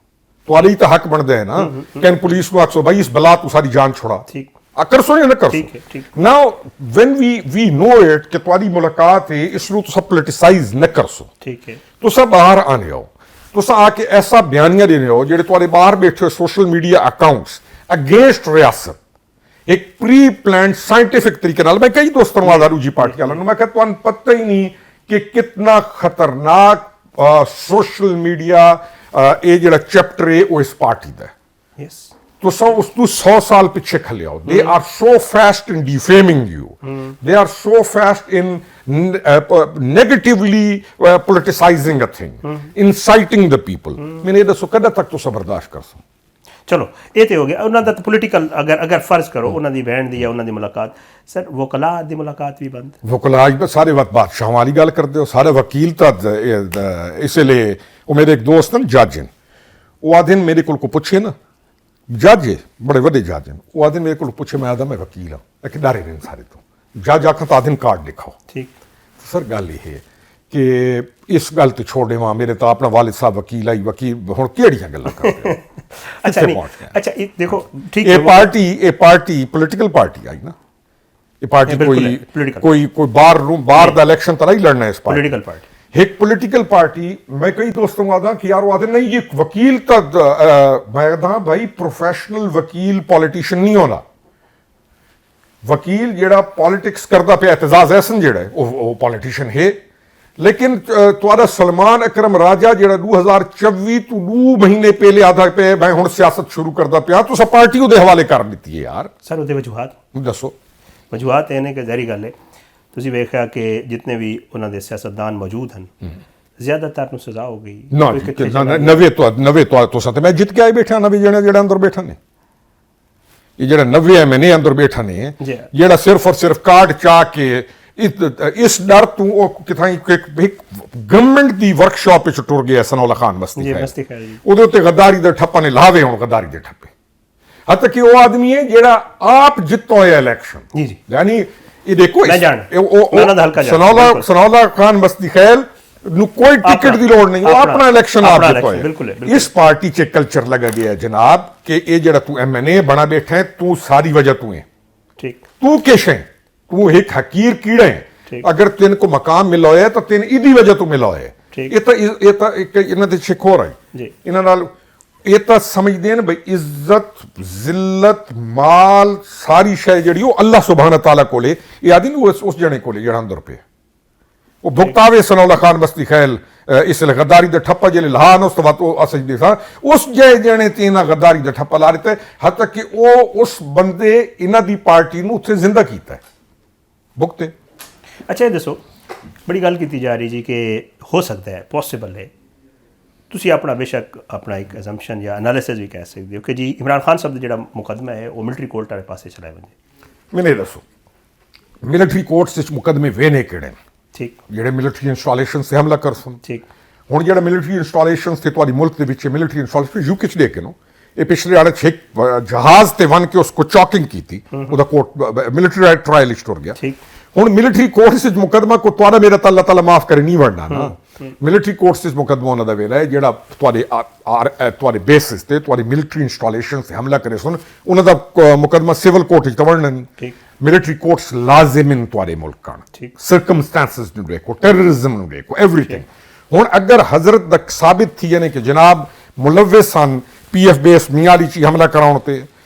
ਤੁਹਾਡੀ ਤਾਂ ਹੱਕ ਬਣਦਾ ਹੈ ਨਾ ਕਹਿੰ ਪੁਲਿਸ ਨੂੰ ਆਖੋ ਬਈ ਇਸ ਬਲਾ ਤੂੰ ਸਾਡੀ ਜਾਨ ਛੁੜਾ ਠੀਕ ਕਰ ਸੋ ਜਾਂ ਨਾ ਕਰ ਸੋ now when we no it ਕਿ ਤੁਹਾਡੀ ਮੁਲਾਕਾਤ ਹੈ ਇਸ ਨੂੰ ਤੁਸੀਂ ਪੋਲਿਟਿਸਾਈਜ਼ ਨਾ ਕਰ ਸੋ ਠੀਕ ਹੈ ਤੁਸੀਂ ਬਾਹਰ ਆਨੇ ਹੋ ਤੁਸੀਂ ਆ ਕੇ ਐਸਾ ਬਿਆਨੀਆਂ ਦੇਣੇ ਹੋ ਜਿਹੜੇ ਤੁਹਾਡੇ ਬਾਹਰ ਬੈਠੇ ਸੋਸ਼ਲ ਮੀਡੀਆ ਅਕਾਊਂਟਸ ਅਗੇਂਸਟ ਰਿਆਸਤ ਇੱਕ ਪ੍ਰੀ ਪਲਾਨਡ ਸਾਇੰਟਿਫਿਕ ਤਰੀਕੇ ਨਾਲ ਮੈਂ ਕਈ ਦੋਸਤਾਂ ਨੂੰ ਆਜ਼ਾਰੂ ਜੀ ਪਾਰਟੀ ਵਾਲਿਆਂ ਨੂੰ ਮੈਂ ਕਿਹਾ ਤੁਹਾਨੂੰ ਪਤਾ ਹੀ ਨਹੀਂ ਕਿ ਕਿੰਨਾ ਖਤਰਨਾਕ ਸੋਸ਼ਲ ਮੀਡੀਆ ਇਹ ਜਿਹੜਾ ਚੈਪਟਰ ਹੈ ਉਹ ਇਸ ਪਾਰਟੀ ਦਾ ਯੈਸ ਤੁਸੀਂ ਉਸ ਤੋਂ 100 ਸਾਲ ਪਿੱਛੇ ਖਲੇ ਆਓ they are so fast in defaming you they are so fast in negatively politicising a thing inciting the people ਮੈਨੂੰ ਇਹ ਦੱਸੋ ਕਦੋਂ ਤੱਕ ਤੁਸੀਂ ਬਰਦਾਸ਼ਤ ਕਰ ਸੋ ਚਲੋ ਇਹ ਤੇ ਹੋ ਗਿਆ ਉਹਨਾਂ ਦਾ ਪੋਲੀਟੀਕਲ ਅਗਰ ਫਰਜ਼ ਕਰੋ ਉਹਨਾਂ ਦੀ ਬਹਿਣ ਦੀ ਜਾਂ ਉਹਨਾਂ ਦੀ ਮੁਲਾਕਾਤ ਸਰ ਵਕਲਾ ਦੀ ਮੁਲਾਕਾਤ ਵੀ ਬੰਦ ਵਕਲਾ ਅੱਜ ਸਾਰੇ ਵਕਤ ਬਾਦਸ਼ਾਹਾਂ ਵਾਲੀ ਗੱਲ ਕਰਦੇ ਹੋ ਸਾਰੇ ਵਕੀਲ ਤਾਂ ਇਸ ਲਈ ਉਹ ਮੇਰੇ ਇੱਕ ਦੋਸਤ ਨੇ ਜੱਜ ਨੇ ਉਹ ਆਦਿਨ ਮੇਰੇ ਕੋਲ ਕੋ ਪੁੱਛੇ ਨਾ ਜੱਜ ਹੈ ਬੜੇ ਵੱਡੇ ਜੱਜ ਨੇ ਉਹ ਆਦਿਨ ਮੇਰੇ ਕੋਲ ਪੁੱਛੇ ਮੈਂ ਆਦਾ ਮੈਂ ਵਕੀਲ ਹਾਂ ਇੱਕ ਡਾਰੇ ਨੇ ਸਾਰੇ ਤੋਂ ਜੱਜ ਆਖਾਂ ਤਾਂ ਆਦਿਨ ਕਾਰਡ ਦਿਖਾਓ ਠੀਕ ਸਰ ਗੱਲ ਇਹ ਹੈ ਕਿ ਇਸ ਗੱਲ ਤੇ ਛੋੜੇ ਮਾਂ ਮੇਰੇ ਤਾਂ ਆਪਣਾ ਵਾਲਿਦ ਸਾਹਿਬ ਵਕੀਲ ਆਈ ਵਕੀਲ ਹੁਣ ਕਿਹੜੀਆਂ ਗੱਲਾਂ ਕਰਦੇ ਹੋ ਅੱਛਾ ਇਹ ਦੇਖੋ ਠੀਕ ਇਹ ਪਾਰਟੀ ਪੋਲੀਟੀਕਲ ਪਾਰਟੀ ਆਈ ਨਾ ਇਹ ਪਾਰਟੀ ਕੋਈ ਬਾਹਰ ਦਾ ਇਲੈਕਸ਼ਨ ਤਾਂ ਨਹੀਂ ਲੜਨਾ ਇਸ ਪਾਰਟੀ एक पॉलिटिकल पार्टी, मैं कई दोस्तों को आता कि यार वो आते नहीं ये वकील तक मैं कहता भाई प्रोफेशनल वकील पॉलिटिशियन नहीं होना। वकील जेड़ा पॉलिटिक्स करता पे एतजाज एहसन जेड़ा है वो पॉलिटिशियन है। लेकिन तुम्हारा सलमान अकरम राजा जेड़ा 2024 तो 2 महीने पहले आधा पे मैं हुण सियासत शुरू करता पिया तो सब पार्टी ਉਹਦੇ ਹਵਾਲੇ ਕਰ ਦਿੱਤੀ ਹੈ यार। ਸਰ ਉਹਦੇ ਵਜੂਹਾਤ ਦੱਸੋ। ਵਜੂਹਾਤ ਇਹਨੇ ਕਿ ਜ਼ਹਿਰੀ ਗੱਲ ਹੈ, ਤੁਸੀਂ ਵੇਖਿਆ ਕਿ ਜਿੰਨੇ ਵੀ ਉਹਨਾਂ ਦੇ ਸਿਆਸਤਦਾਨ ਮੌਜੂਦ ਹਨ ਜ਼ਿਆਦਾਤਰ ਨੂੰ ਸਜ਼ਾ ਹੋ ਗਈ ਨਾ ਨਵੇਂ ਤੋਂ ਸਤ ਮੈਂ ਜਿੱਤ ਕੇ ਆਏ ਬੈਠਾ ਨਵੇਂ ਜਿਹੜਾ ਅੰਦਰ ਬੈਠਾ ਨੇ ਇਹ ਜਿਹੜਾ 90 ਐਮਐਨਏ ਅੰਦਰ ਬੈਠਾ ਨੇ ਜਿਹੜਾ ਸਿਰਫ ਔਰ ਸਿਰਫ ਕਾਰਡ ਚਾ ਕੇ ਇਸ ਡਰ ਤੋਂ ਉਹ ਕਿਥਾਂ ਇੱਕ ਗਵਰਨਮੈਂਟ ਦੀ ਵਰਕਸ਼ਾਪ ਵਿੱਚ ਟੁਰ ਗਿਆ ਸਨੌਲਾ ਖਾਨ ਮਸਤੀ ਉਹਦੇ ਉੱਤੇ ਗੱਦਾਰੀ ਦੇ ਠੱਪਾਂ ਨੇ ਲਾਵੇ ਹੁਣ ਗੱਦਾਰੀ ਦੇ ਠੱਪੇ ਹੱਤ ਕਿ ਉਹ ਆਦਮੀ ਹੈ ਜਿਹੜਾ ਆਪ ਜਿੱਤ ਹੋਇਆ ਇਲੈਕਸ਼ਨ ਜੀ ਜੀ ਯਾਨੀ ਇਹ ਦੇਖੋ ਸਨੌਲਾ ਖਾਨ ਮਸਤੀ ਖੈਲ ਨੂੰ ਕੋਈ ਟਿਕਟ ਦੀ ਲੋੜ ਨਹੀਂ ਉਹ ਆਪਣਾ ਇਲੈਕਸ਼ਨ ਆਪ ਜਿੱਤ ਹੋਇਆ। ਇਸ ਪਾਰਟੀ 'ਚ ਕਲਚਰ ਲਗਾ ਗਿਆ ਜਨਾਬ ਕਿ ਇਹ ਜਿਹੜਾ ਤੂੰ ਐਮਐਨਏ ਬਣਾ ਬੈਠਾ ਹੈ ਤੂੰ ਸਾਰੀ ਵਜ੍ਹਾ ਤੂੰ ਹੈ ਠੀਕ ਤੂੰ ਕਿਸ਼ ਹੈ तू एक हकीर कीड़ा है अगर तेन को मकाम मिला है तो तेन इदी वजह तो मिला है। ये तो इन्हां दे शिक हो रहा है इन्हां नाल ये तो समझदे ने भाई इज्जत जिल्लत माल सारी शय जिहड़ी वो अल्लाह सुभान तआला कोले ये आदि नहीं उस जने कोले जेड़ा अंदर पे वो भुगतावे सनौला खान बस्ती खैल इस गद्दारी दे ठप्पा जिले लहान उस तो बाद असजदे सा उस जने ते इन्हां गद्दारी दे ठप्पा ला दिता हद तक कि वो उस बंदे इन्हां दी पार्टी नूं उत्थे जिंदा कीता है भुगते। अच्छा ये दसो बड़ी गल की जा रही जी कि हो सकता है पॉसिबल है ਤੁਸੀਂ ਆਪਣਾ ਬੇਸ਼ੱਕ ਆਪਣਾ ਇੱਕ ਅਜ਼ੰਪਸ਼ਨ ਜਾਂ ਐਨਾਲਿਸਿਸ ਵੀ ਕਹਿ ਸਕਦੇ ਹੋ ਕਿ ਜੀ ਇਮਰਾਨ ਖਾਨ ਸਾਹਿਬ ਦਾ ਜਿਹੜਾ ਮੁਕੱਦਮਾ ਹੈ ਉਹ ਮਿਲਟਰੀ ਕੋਰਟ ਵਾਲੇ ਪਾਸੇ ਚਲਾਇਆ ਵੰਜੇ। ਮੈਨੂੰ ਦੱਸੋ ਮਿਲਟਰੀ ਕੋਰਟਸ ਵਿੱਚ ਮੁਕੱਦਮੇ ਵੇਨੇ ਕਿਹੜੇ ਨੇ? ਠੀਕ ਜਿਹੜੇ ਮਿਲਟਰੀ ਇੰਸਟਾਲੇਸ਼ਨ ਤੇ ਹਮਲਾ ਕਰ ਸਨ। ਠੀਕ ਹੁਣ ਜਿਹੜਾ ਮਿਲਟਰੀ ਇੰਸਟਾਲੇਸ਼ਨ ਤੇ ਤੁਹਾਡੀ ਮੁਲਕ ਦੇ ਵਿੱਚ ਮਿਲਟਰੀ ਇੰਸਟਾਲੇਸ਼ਨ ਯੂਕੇ ਚ ਦੇ ਕੇ ਨੋ ਇਹ ਪਿਛਲੇ ਆੜੇ ਛੇ ਜਹਾਜ਼ ਤੇ ਵਨ ਕੇ ਉਸਕੋ ਚੌਕਿੰਗ ਕੀਤੀ ਉਹਦਾ ਕੋਰਟ ਮਿਲਟਰੀ ਟ੍ਰਾਇਲ ਵਿੱਚ ਟੁਰ ਗਿਆ। ਹੁਣ ਮਿਲਟਰੀ ਕੋਰਟਸ ਵਿੱਚ ਮੁਕੱਦਮਾ ਕੋ ਤੁਹਾਡਾ ਮੇਰਾ ਤਾਂ ਅੱਲਾਹ ਤਾਲਾ ਮਾਫ ਕਰੇ ਨਹੀਂ ਵੜਨਾ ਨਾ ਮਿਲਟਰੀ ਕੋਰਟਸ ਵਿੱਚ ਮੁਕੱਦਮਾ ਉਹਨਾਂ ਦਾ ਵੇਲਾ ਹੈ ਜਿਹੜਾ ਤੁਹਾਡੇ ਬੇਸਿਸ ਤੇ ਤੁਹਾਡੀ ਮਿਲਟਰੀ ਇੰਸਟਾਲੇਸ਼ਨ ਤੇ ਹਮਲਾ ਕਰੇ ਸਨ ਉਹਨਾਂ ਦਾ ਮੁਕੱਦਮਾ ਸਿਵਲ ਕੋਰਟ ਵਿੱਚ ਵੜਨਾ ਨਹੀਂ। ਮਿਲਟਰੀ ਕੋਰਟਸ ਲਾਜ਼ਿਮਨ ਤੁਹਾਡੇ ਮੁਲਕਾਂ ਸਰਕਮਸਟੈਂਸਸ ਨੂੰ ਦੇਖੋ ਟੈਰਰਿਜ਼ਮ ਨੂੰ ਦੇਖੋ ਐਵਰੀਥਿੰਗ। ਹੁਣ ਅਗਰ ਹਜ਼ਰਤ ਦਾ ਸਾबित थी यानी कि जनाब मुलव्विस सन PF बेस मियाली ची हमला कराउण ते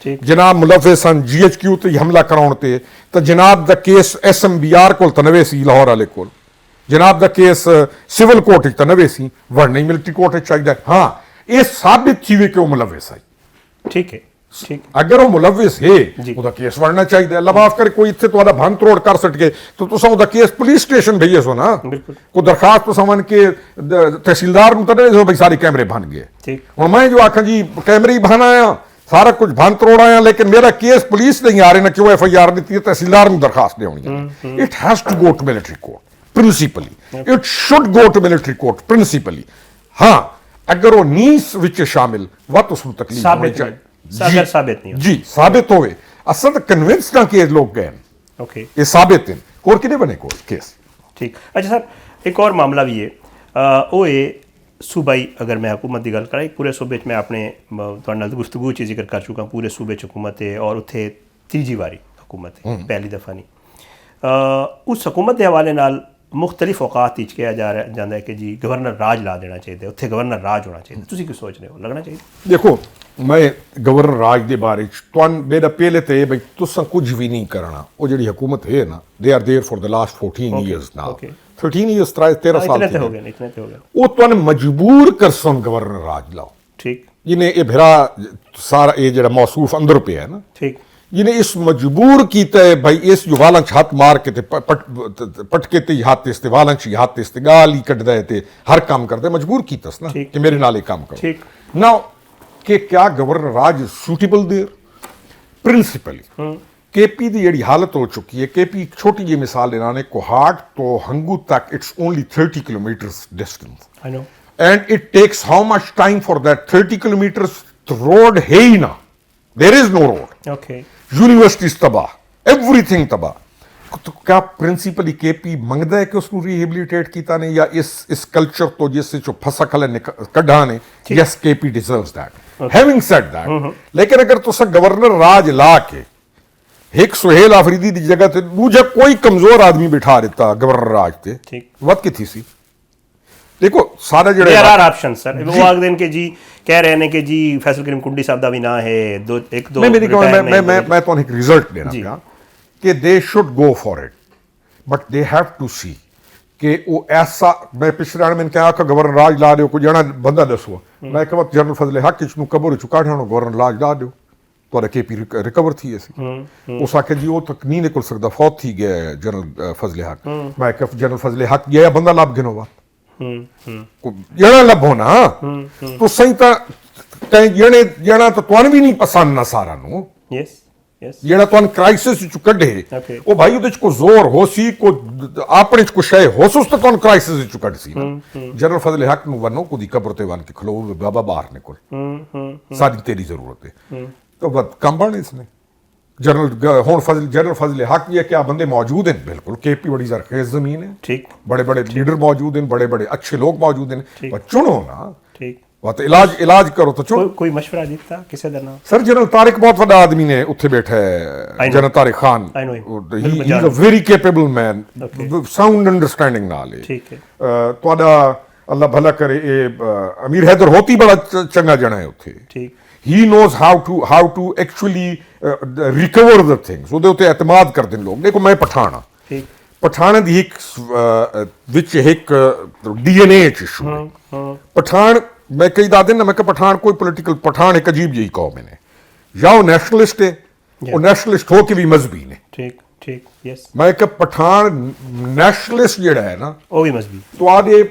जनाब मुलव्विस सन GHQ ते हमला कराउण ते तो जनाब दा केस SMBR कोल तनवे सी लाहौर वाले कोल जनाब दा केस सिविल कोर्ट च तनवे सी वरना मिलिटरी कोर्ट चाहिए। हाँ ये साबित थी कि वो मुलव्विस है ठीक है ठीक अगर वो मुलव्विस है ਉਹਦਾ केस वरना चाहिए। अल्लाह माफ करे कोई इत्थे ਤੁਹਾਡਾ ਭੰਨ ਤੋੜ ਕਰ ਸਕੇ तो तुसा ਉਹਦਾ केस पुलिस स्टेशन भेजे सो ना को दरखास्त तो समन के तहसीलदार ਨੂੰ ਤਦੇ ਸੋ ਬਈ ਸਾਰੇ ਕੈਮਰੇ ਭੰਨ ਗਏ। ਹੁਣ ਮੈਂ ਜੋ ਆਖਾਂ ਜੀ ਕੈਮਰੇ ਭੰਨ ਆਇਆ ਸਾਰਾ ਕੁਝ ਭੰਨ ਤੋੜ ਆਇਆ लेकिन मेरा केस पुलिस नहीं आ रहे ना क्यों FIR ਦਿੱਤੀ है तहसीलदार ਨੂੰ ਦਰਖਾਸਤ ਦੇਣੀ है। It has to go to military court principally it should go to military court principally. हाँ अगर वो नीस विच शामिल वत उसमें तकलीफ होनी चाहिए अगर साबित नहीं जी साबित होवे असल तो कन्विंस्ड ना कि लोग गए ओके ये साबित है और किने बने को केस ठीक। अच्छा सर एक और मामला भी है वो है सूबाई अगर मैं हुकूमत की गल करा पूरे सूबे मैं अपने गुफ्तगू च जिक्र कर चुका पूरे सूबे च हुकूमत है और उत्थे तीजी वारी हुकूमत है पहली दफ़ा नहीं उस हुकूमत के हवाले नाल मुख्तलिफ औकात कहा जाता है कि जी गवर्नर राज ला देना चाहिए उत्थे गवर्नर राज होना चाहिए तुसीं की सोच रहे हो लगना चाहिए? देखो मैं गवर्नर राज के बारे मेरा पहले तो ये भाई तुसा कुछ भी नहीं करना वो जी हुकूमत है ना they are there for the last 14 years now 13 years 13 साल हो गए वो तुम मजबूर कर सन गवर्नर राज लाओ ठीक जिन्हें ये भिरा सारा ये जरा मौसूफ अंदर पे है ना ठीक जिन्हें इस मजबूर किया है भाई इस जो वालंच हाथ मार के पटके ते हाथ इस्ते वालंच हाथ इस्ते गाल ही कट दे ते हर काम करते मजबूर किया ना कि मेरे नाल काम करो ना कि क्या गवर्नर राज सूटेबल देर प्रिंसिपली केपी की जी हालत हो चुकी है केपी छोटी जी मिसाल लेना ने कोहाट तो हंगू तक it's only 30 kilometer distance and it takes how much time for that 30 kilometer road है ही ना there is no road okay universities तबाह एवरीथिंग तबाह तो क्या प्रिंसिपली केपी मंगदा है कि उसको रिहेबिलिटेट किया ने या इस कल्चर तो जिससे जो फसा खले कढ़ा ने yes KP deserves that having said that लेकिन अगर तुसा गवर्नर राज ला के एक सुहेल आफरीदी की जगह ते दूजा कोई कमजोर आदमी बिठा देता गवर्नर राज ते वत की थी सी ਦੇਖੋ ਸਾਰਾ देयर ਜਿਹੜਾ आर ऑप्शन सर वो आखदे ने कि जी कह रहे हैं कि जी फैसल करीम कुंडी साहब दा भी ना है दो एक दो नहीं मेरी retire मैं नहीं मैं हुए। मैं ਤੁਹਾਨੂੰ ਇੱਕ ਰਿਜ਼ਲਟ ਦੇਣਾ ਜੀ। ਪਿਆ ਕਿ they should go for it but they have to see ਕਿ ਉਹ ਐਸਾ ਮੈਂ ਪਿਛਲੇ ਵਾਰ ਮੈਂ ਕਿਹਾ ਕਿ ਗਵਰਨਰ ਰਾਜ ਲਾ ਦਿਓ ਕੋਈ ਜਣਾ ਬੰਦਾ ਦੱਸੋ ਮੈਂ ਕਿਹਾ ਜਨਰਲ ਫਜ਼ਲ ਹੱਕ ਇਸ ਨੂੰ ਕਬਰ ਚੁ ਕਾਢਾਣੋ ਗਵਰਨਰ ਰਾਜ ਲਾ ਦਿਓ ਤੁਹਾਡਾ ਕੇਪੀ ਰਿਕਵਰ ਥੀ ਅਸੀਂ ਉਸ ਆਖੇ ਜੀ ਉਹ ਤੱਕ ਨਹੀਂ ਨਿਕਲ ਸਕਦਾ ਫੌਤ ਥੀ ਗਿਆ ਜਨਰਲ ਫਜ਼ਲ ਹੱਕ ਮੈਂ ਕਿਹਾ ਜਨਰਲ ਫਜ਼ਲ ਹੱਕ ਗਿਆ ਬੰਦਾ ਲੱਭ ਗਿਨੋ ਵਾ ਜਣਾ ਲੱਭੋ ਨਾ ਤੁਸੀਂ ਤਾਂ ਕਈ ਜਣਾ ਤਾਂ ਤੁਹਾਨੂੰ ਵੀ ਨਹੀਂ ਪਸੰਦ ਨਾ ਸਾਰਾ ਨੂੰ यस यस ਜਿਹੜਾ ਤੁਹਾਨੂੰ ਕ੍ਰਾਈਸਿਸ ਚ ਕੱਢੇ Okay. ਉਹ ਭਾਈ ਉਹਦੇ ਚ ਕੋਈ ਜ਼ੋਰ ਹੋ ਸੀ ਕੋਈ ਆਪਣੇ ਚ ਕੁਛ ਹੈ ਹੋ ਸੁਸ ਤਾਂ ਤੁਹਾਨੂੰ ਕ੍ਰਾਈਸਿਸ ਚ ਕੱਢ ਸੀ ਜਨਰਲ ਫਜ਼ਲ ਹੱਕ ਨੂੰ ਵਨੋ ਕੋਈ ਕਬਰ ਤੇ ਵਨ ਕੇ ਖਲੋ ਬਾਬਾ ਬਾਹਰ ਨਿਕਲ ਸਾਡੀ ਤੇਰੀ ਜ਼ਰੂਰਤ ਹੈ ਤਾਂ ਬਦ ਕੰਮ ਬਣ ਇਸਨੇ जनरल फजल हक ये क्या बंदे मौजूद हैं बिल्कुल केपी बड़ी जरखेज जमीन है ठीक बड़े बड़े लीडर मौजूद हैं बड़े बड़े अच्छे लोग मौजूद हैं पर चुनो ना ठीक वो तो इलाज करो तो चुनो कोई मशवरा दिता किसी दा नाम सर जनरल तारिक बहुत बड़ा आदमी ने उत्थे बैठा I है know. General Tariq Khan I know him. ही बिल्कुल इज अ जानता very capable man Okay. Sound understanding नाल है ठीक है ਤੁਹਾਡਾ ਅੱਲਾ ਭਲਾ ਕਰੇ ਇਹ ਅਮੀਰ ਹੈਦਰ ਹੋਤੀ ਬੜਾ ਚੰਗਾ ਜਣਾ ਹੈ ਉੱਥੇ ठीक he knows how to actually recover the things ਉਹਦੇ ਉੱਤੇ ਇਤਮਾਦ ਕਰਦੇ ਨੇ ਲੋਕ ਦੇਖੋ ਮੈਂ ਪਠਾਨ ਹਾਂ ठीक ਪਠਾਨ ਦੀ ਇੱਕ ਵਿੱਚ ਇੱਕ ਡੀਐਨਏ ਚ ਇਸ਼ੂ ਪਠਾਨ ਮੈਂ ਕਈ ਦੱਸਦੇ ਨਾ ਮੈਂ ਕਿ ਪਠਾਨ ਕੋਈ ਪੋਲੀਟੀਕਲ ਪਠਾਨ ਇੱਕ ਅਜੀਬ ਜਿਹੀ ਕੌਮ ਨੇ ਜਾਂ ਉਹ ਨੈਸ਼ਨਲਿਸਟ ਹੈ ਉਹ ਨੈਸ਼ਨਲਿਸਟ ਹੋ ਕੇ ਵੀ ਮਜ਼ਹਬੀ ਨੇ ठीक ठीक यस ਮੈਂ ਕਿ ਪਠਾਨ ਨੈਸ਼ਨਲਿਸਟ ਜਿਹੜਾ ਹੈ ਨਾ ਉਹ ਵੀ ਮਜ਼ਬੀ ਤੁਹਾਡੇ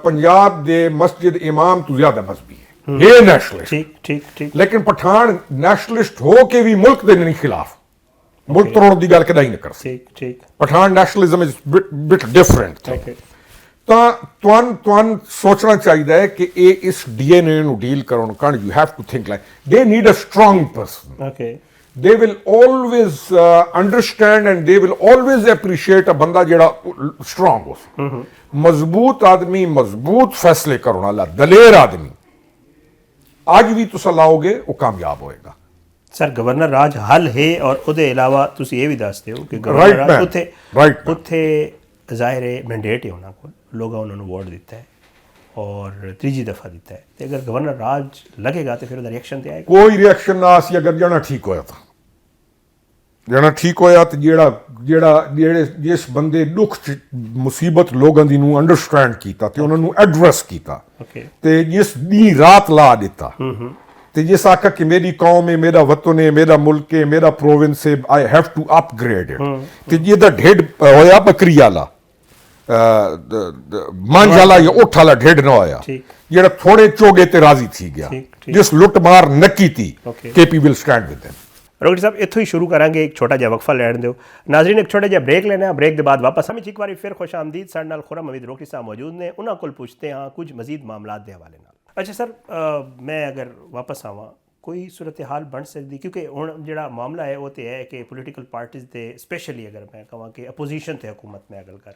ਪੰਜਾਬ ਦੇ ਮਸਜਿਦ ਇਮਾਮ ਤੋਂ ਜ਼ਿਆਦਾ ਮਜ਼ਹਬੀ ਹੈ ਇਹ ਨੈਸ਼ਨਲਿਸਟ ठीक ठीक ठीक ਲੇਕਿਨ ਪਠਾਨ ਨੈਸ਼ਨਲਿਸਟ ਹੋ ਕੇ ਵੀ ਮੁਲਕ ਦੇ ਨਹੀਂ ਖਿਲਾਫ ਮੁਲਕ ਤੋੜਨ ਦੀ ਗੱਲ ਕਦਾਈ ਨਹੀਂ ਕਰ ਸਕਦਾ ठीक ठीक Pathan nationalism is bit different okay ਤਾਂ ਤੁਹਾਨੂੰ ਸੋਚਣਾ ਚਾਹੀਦਾ ਹੈ ਕਿ ਇਹ ਇਸ ਡੀਐਨਏ ਨੂੰ ਡੀਲ ਕਰਨ ਕਾਰਨ you have to think like they need a strong person okay they will always understand and they will always appreciate a ਬੰਦਾ ਜਿਹੜਾ strong ਹੋ ਮਜ਼ਬੂਤ ਆਦਮੀ ਮਜ਼ਬੂਤ ਫੈਸਲੇ ਕਰਨ ਵਾਲਾ ਦਲੇਰ ਆਦਮੀ ਅੱਜ ਵੀ ਤੁਸੀਂ ਲਾਓਗੇ ਉਹ ਕਾਮਯਾਬ ਹੋਏਗਾ ਸਰ ਗਵਰਨਰ ਰਾਜ ਹੱਲ ਹੈ ਔਰ ਉਹਦੇ ਇਲਾਵਾ ਤੁਸੀਂ ਇਹ ਵੀ ਦੱਸਦੇ ਹੋ ਕਿ Right ਗਵਰਨਰ ਰਾਜ man. ਉੱਥੇ Right man. ਉੱਥੇ ਜ਼ਾਹਿਰ ਹੈ ਮੈਂਡੇਟ ਹੈ ਉਹਨਾਂ ਕੋਲ ਲੋਕਾਂ ਉਹਨਾਂ ਨੂੰ ਵੋਟ ਦਿੱਤਾ ਹੈ ਔਰ ਤੀਜੀ ਦਫਾ ਦਿੱਤਾ ਹੈ ਤੇ ਅਗਰ ਗਵਰਨਰ ਰਾਜ ਲੱਗੇਗਾ ਤੇ ਫਿਰ ਉਹਦਾ ਰਿਐਕਸ਼ਨ ਤੇ ਆਏਗਾ ਕੋਈ ਰਿਐਕਸ਼ਨ ਨਾ ਸੀ ਅਗਰ ਜਣਾ ਠੀਕ ਹੋਇਆ ਤਾਂ ਜਣਾ ਠੀਕ ਹੋਇਆ ਤੇ ਜਿਹੜੇ ਜਿਸ ਬੰਦੇ ਦੁੱਖ ਚ ਮੁਸੀਬਤ ਲੋਕਾਂ ਦੀ ਨੂੰ ਅੰਡਰਸਟੈਂਡ ਕੀਤਾ ਤੇ ਉਹਨਾਂ ਨੂੰ ਐਡਰੈਸ ਕੀਤਾ ਓਕੇ ਤੇ ਜਿਸ ਦੀ ਰਾਤ ਲਾ ਦਿੱਤਾ ਤੇ ਜਿਸ ਆਖਾ ਕਿ ਮੇਰੀ ਕੌਮ ਹੈ ਮੇਰਾ ਵਤਨ ਹੈ ਮੇਰਾ ਮੁਲਕ ਹੈ ਮੇਰਾ ਪ੍ਰੋਵਿੰਸ ਹੈ I have to upgrade it ਤੇ ਜਿਹਦਾ ਢਿੱਡ ਹੋਇਆ ਬੱਕਰੀ ਵਾਲਾ ਮੰਝ ਵਾਲਾ ਜਾਂ ਉੱਠ ਵਾਲਾ ਢਿੱਡ ਨਾ ਹੋਇਆ ਠੀਕ। ਜਿਹੜਾ ਥੋੜੇ ਚੋਗੇ ਤੇ ਰਾਜ਼ੀ ਥੀ ਗਿਆ ਠੀਕ, ਠੀਕ। ਜਿਸ ਲੁੱਟ ਮਾਰ ਨੱਕੀ ਤੀ Okay. KP will stand with them ਰੋਗਟ ਸਾਹਿਬ ਇੱਥੋਂ ਹੀ ਸ਼ੁਰੂ ਕਰਾਂਗੇ ਇੱਕ ਛੋਟਾ ਜਿਹਾ ਵਕਫਾ ਲੈਣ ਦਿਓ ਨਾਜ਼ਰੀਨ ਇੱਕ ਛੋਟਾ ਜਿਹਾ ਬ੍ਰੇਕ ਲੈਣਾ ਹੈ ਬ੍ਰੇਕ ਦੇ ਬਾਅਦ ਵਾਪਸ ਹਮੇ ਇੱਕ ਵਾਰੀ ਫਿਰ ਖੁਸ਼ ਆਮਦੀਦ ਸਾਡੇ ਨਾਲ ਖੁਰਮ ਹਮੀਦ ਰੋਕੀ ਸਾਹਿਬ ਮੌਜੂਦ ਨੇ ਉਹਨਾਂ ਕੋਲ ਪੁੱਛਦੇ ਹਾਂ ਕੁਝ ਮਜ਼ੀਦ ਮਾਮਲਾਤ ਦੇ ਹਵਾਲੇ ਨਾਲ ਅੱਛਾ ਸਰ ਮੈਂ ਅਗਰ ਵਾਪਸ ਆਵਾਂ ਕੋਈ ਸੂਰਤ ਹਾਲ ਬਣ ਸਕਦੀ ਕਿਉਂਕਿ ਹੁਣ ਜਿਹੜਾ ਮਾਮਲਾ ਹੈ ਉਹ ਤੇ ਹੈ ਕਿ ਪੋਲੀਟੀਕਲ ਪਾਰਟੀਜ਼ ਦੇ ਸਪੈਸ਼ਲੀ ਅਗਰ ਮੈਂ ਕਹਾਂ ਕਿ ਅਪੋਜੀਸ਼ਨ ਤੇ ਹਕੂਮਤ ਮੈਂ ਗੱਲ ਕਰ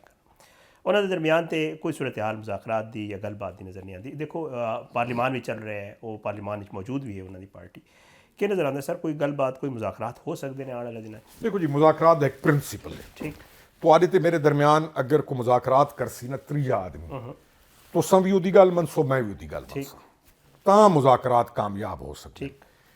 ਉਹਨਾਂ ਦੇ ਦਰਮਿਆਨ ਤੇ ਕੋਈ ਸੂਰਤ ਹਾਲ ਮੁਜ਼ਾਕਰਾਤ ਦੀ ਜਾਂ ਗੱਲਬਾਤ ਦੀ ਨਜ਼ਰ ਨਹੀਂ ਆਉਂਦੀ ਦੇਖੋ ਪਾਰਲੀਮਾਨ ਵੀ ਚੱਲ ਰਿਹਾ ਹੈ ਉਹ ਪਾਰਲੀਮਾਨ ਵਿੱਚ ਮੌਜੂਦ ਵੀ ਹੈ ਉਹਨਾਂ ਦੀ ਪਾਰਟੀ ਕਿ ਨਜ਼ਰ ਆਉਂਦਾ ਸਰ ਕੋਈ ਗੱਲਬਾਤ ਕੋਈ ਮੁਜ਼ਾਕਰਾਤ ਹੋ ਸਕਦੇ ਨੇ ਆਉਣ ਵਾਲੇ ਦਿਨਾਂ 'ਚ ਦੇਖੋ ਜੀ ਮੁਜ਼ਾਕਰਾਤ ਦਾ ਇੱਕ ਪ੍ਰਿੰਸੀਪਲ ਹੈ ਠੀਕ ਤੁਹਾਡੇ ਤੇ ਮੇਰੇ ਦਰਮਿਆਨ ਅਗਰ ਕੋਈ ਮੁਜ਼ਾਕਰਾਤ ਕਰਸੀ ਨਾ ਤਰੀਆ ਆਦਮੀ ਤੁਸਾਂ ਵੀ ਉਹਦੀ ਗੱਲ ਮੰਨਸੋ ਮੈਂ ਵੀ ਉਹਦੀ ਗੱਲ ਮੰਨਸਾਂ ਤਾਂ ਮੁਜ਼ਾਕਰਾਤ ਕਾਮਯਾਬ ਹੋ ਸਕਦੇ ਠੀਕ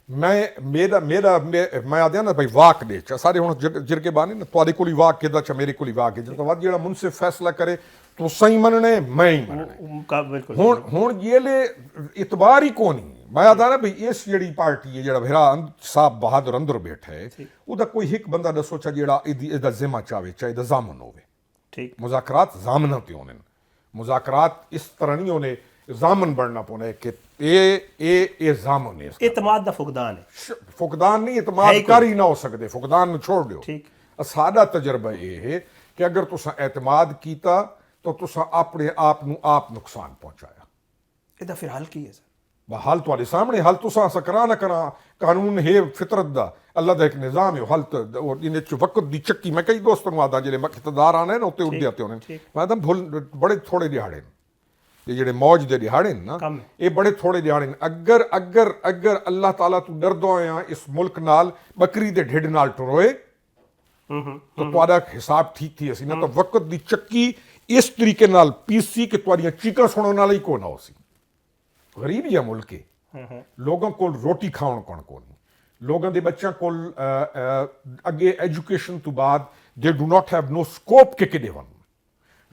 ਮੈਂ ਆਦਿਆ ਨਾ ਭਾਈ ਵਾਕ ਦੇ ਚ ਸਾਰੇ ਹੁਣ ਜਿਰਕੇ ਬਾਨੇ ਨਾ ਤੁਹਾਡੇ ਕੋਲ ਹੀ ਵਾਕ ਕਿਦਾ ਚ ਮੇਰੇ ਕੋਲ ਹੀ ਵਾਕ ਜਦੋਂ ਵੱਧ ਜਿਹੜਾ ਮੁਨਸਿਫ ਫੈਸਲਾ ਕਰੇ ਤੁਸਾਂ ਹੀ ਮੰਨਣੇ ਮੈਂ ਹੀ ਮੰਨਣੇ ਬਿਲਕੁਲ ਹੁਣ ਇਹਲੇ ਇਤਬਾਰ ਹੀ ਕੋ ਨਹੀਂ ਮੈਂ ਆਦਾ ਨਾ ਭਈ ਇਸ ਜਿਹੜੀ ਪਾਰਟੀ ਹੈ ਜਿਹੜਾ ਭਰਾ ਸਾਹਿਬ ਬਹਾਦਰ ਅੰਦਰ ਬੈਠਾ ਹੈ ਉਹਦਾ ਕੋਈ ਇੱਕ ਬੰਦਾ ਦੱਸੋ ਚਾ ਜਿਹੜਾ ਇਹਦਾ ਜ਼ਿੰਮਾ ਚਾਵੇ ਚਾਹੇ ਦਾ ਜ਼ਾਮਨ ਹੋਵੇ ਠੀਕ ਮੁਜ਼ਾਕਰਾਤ ਜ਼ਾਮਨਾਂ ਤੇ ਹੋਣੇ ਮੁਜ਼ਾਕਰਾਤ ਇਸ ਤਰ੍ਹਾਂ ਨਹੀਂ ਹੋਣੇ ਜ਼ਾਮਨ ਬਣਨਾ ਪਉਣਾ ਕਿ ਇਹ ਜ਼ਾਮਨ ਹੈ ਇਤਮਾਦ ਦਾ ਫੁਕਦਾਨ ਹੈ ਫੁਕਦਾਨ ਨਹੀਂ ਇਤਮਾਦ ਕਰ ਹੀ ਨਾ ਹੋ ਸਕਦੇ ਫੁਕਦਾਨ ਨੂੰ ਛੋੜ ਦਿਓ ਠੀਕ ਸਾਡਾ ਤਜਰਬਾ ਇਹ ਹੈ ਕਿ ਅਗਰ ਤੁਸੀਂ ਇਤਮਾਦ ਕੀਤਾ ਤਾਂ ਤੁਸੀਂ ਆਪਣੇ ਆਪ ਨੂੰ ਆਪ ਨੁਕਸਾਨ ਪਹੁੰਚਾਇਆ ਇਹਦਾ ਫਿਰ ਹੱਲ ਕੀ ਹੈ ਸਰ ਹੱਲ ਤੁਹਾਡੇ ਸਾਹਮਣੇ ਹੱਲ ਤੁਸੀਂ ਸਕਰਾ ਨਾ ਕਰਾਂ ਕਾਨੂੰਨ ਹੈ ਫਿਤਰਤ ਦਾ ਅੱਲਾ ਦਾ ਇੱਕ ਨਿਜ਼ਾਮ ਹੈ ਹੱਲ ਇਹਨੇ ਚ ਵਕਤ ਦੀ ਚੱਕੀ ਮੈਂ ਕਈ ਦੋਸਤਾਂ ਨੂੰ ਆਦਾ ਜਿਹੜੇ ਇਕਤਦਾਰ ਆਣੇ ਨੇ ਉੱਤੇ ਉੱਡੇ ਆਤੇ ਹੋਣੇ ਮੈਂ ਤਾਂ ਬੜੇ ਥੋੜੇ ਦਿਹਾੜੇ ਨੇ ਇਹ ਜਿਹੜੇ ਮੌਜ ਦੇ ਦਿਹਾੜੇ ਨੇ ਨਾ ਇਹ ਬੜੇ ਥੋੜੇ ਦਿਹਾੜੇ ਨੇ ਅਗਰ ਅੱਲਾਹ ਤਾਲਾ ਤੂੰ ਡਰਦੋ ਆ ਇਸ ਮੁਲਕ ਨਾਲ ਬੱਕਰੀ ਦੇ ਢਿੱਡ ਨਾਲ ਟਰੋਏ ਤਾਂ ਤੁਹਾਡਾ ਹਿਸਾਬ ਠੀਕ ਥੀ ਅਸੀਂ ਨਾ ਤਾਂ ਵਕਤ ਦੀ ਚੱਕੀ ਇਸ ਤਰੀਕੇ ਨਾਲ ਪੀਸੀ ਕਿ ਤੁਹਾਡੀਆਂ ਚੀਕਾਂ ਸੁਣਨ ਵਾਲਾ ਹੀ ਕੋਈ ਨਾ ਹੋ ਸੀ। ਗਰੀਬ ਹੀ ਆ ਮੁਲਕ ਹੈ, ਲੋਕਾਂ ਕੋਲ ਰੋਟੀ ਖਾਣ ਕੌਣ ਕੋ ਨਹੀਂ, ਲੋਕਾਂ ਦੇ ਬੱਚਿਆਂ ਕੋਲ ਅੱਗੇ ਐਜੂਕੇਸ਼ਨ ਤੋਂ ਬਾਅਦ they do not have no scope ਕਿ ਕਿਦੇ ਵਨ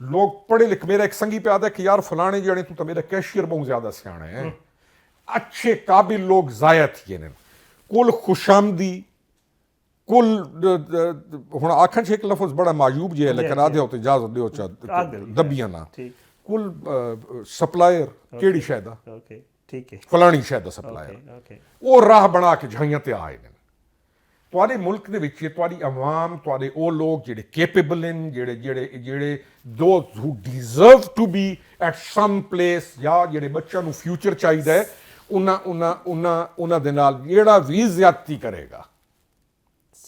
ਲੋग पढ़े लिखे। मेरा एक संगी पे आता है कि यार फलाने जने तू तो मेरा कैशियर बहुत ज्यादा सियाना है, अच्छे काबिल लोग जाया थे ने कुल खुशामदी कुल हुण आखण च एक लफ्ज बड़ा मायूब जी है लेकिन आधे होते इजाजत दियो चा दबिया ना कुल सप्लायर केड़ी शायद ओके ठीक है फलानी शायद सप्लायर वो राह बना के झाइयां ते आए ने। ਤੁਹਾਡੇ ਮੁਲਕ ਦੇ ਵਿੱਚ ਤੁਹਾਡੀ ਆਵਾਮ, ਤੁਹਾਡੇ ਉਹ ਲੋਕ ਜਿਹੜੇ ਕੈਪੇਬਲ ਹਨ, ਜਿਹੜੇ those who deserve to be at some place, ਜਾਂ ਜਿਹੜੇ ਬੱਚਿਆਂ ਨੂੰ ਫਿਊਚਰ ਚਾਹੀਦਾ ਹੈ, ਉਹਨਾਂ ਦੇ ਨਾਲ ਜਿਹੜਾ ਵੀ ਜ਼ਿਆਦਤੀ ਕਰੇਗਾ,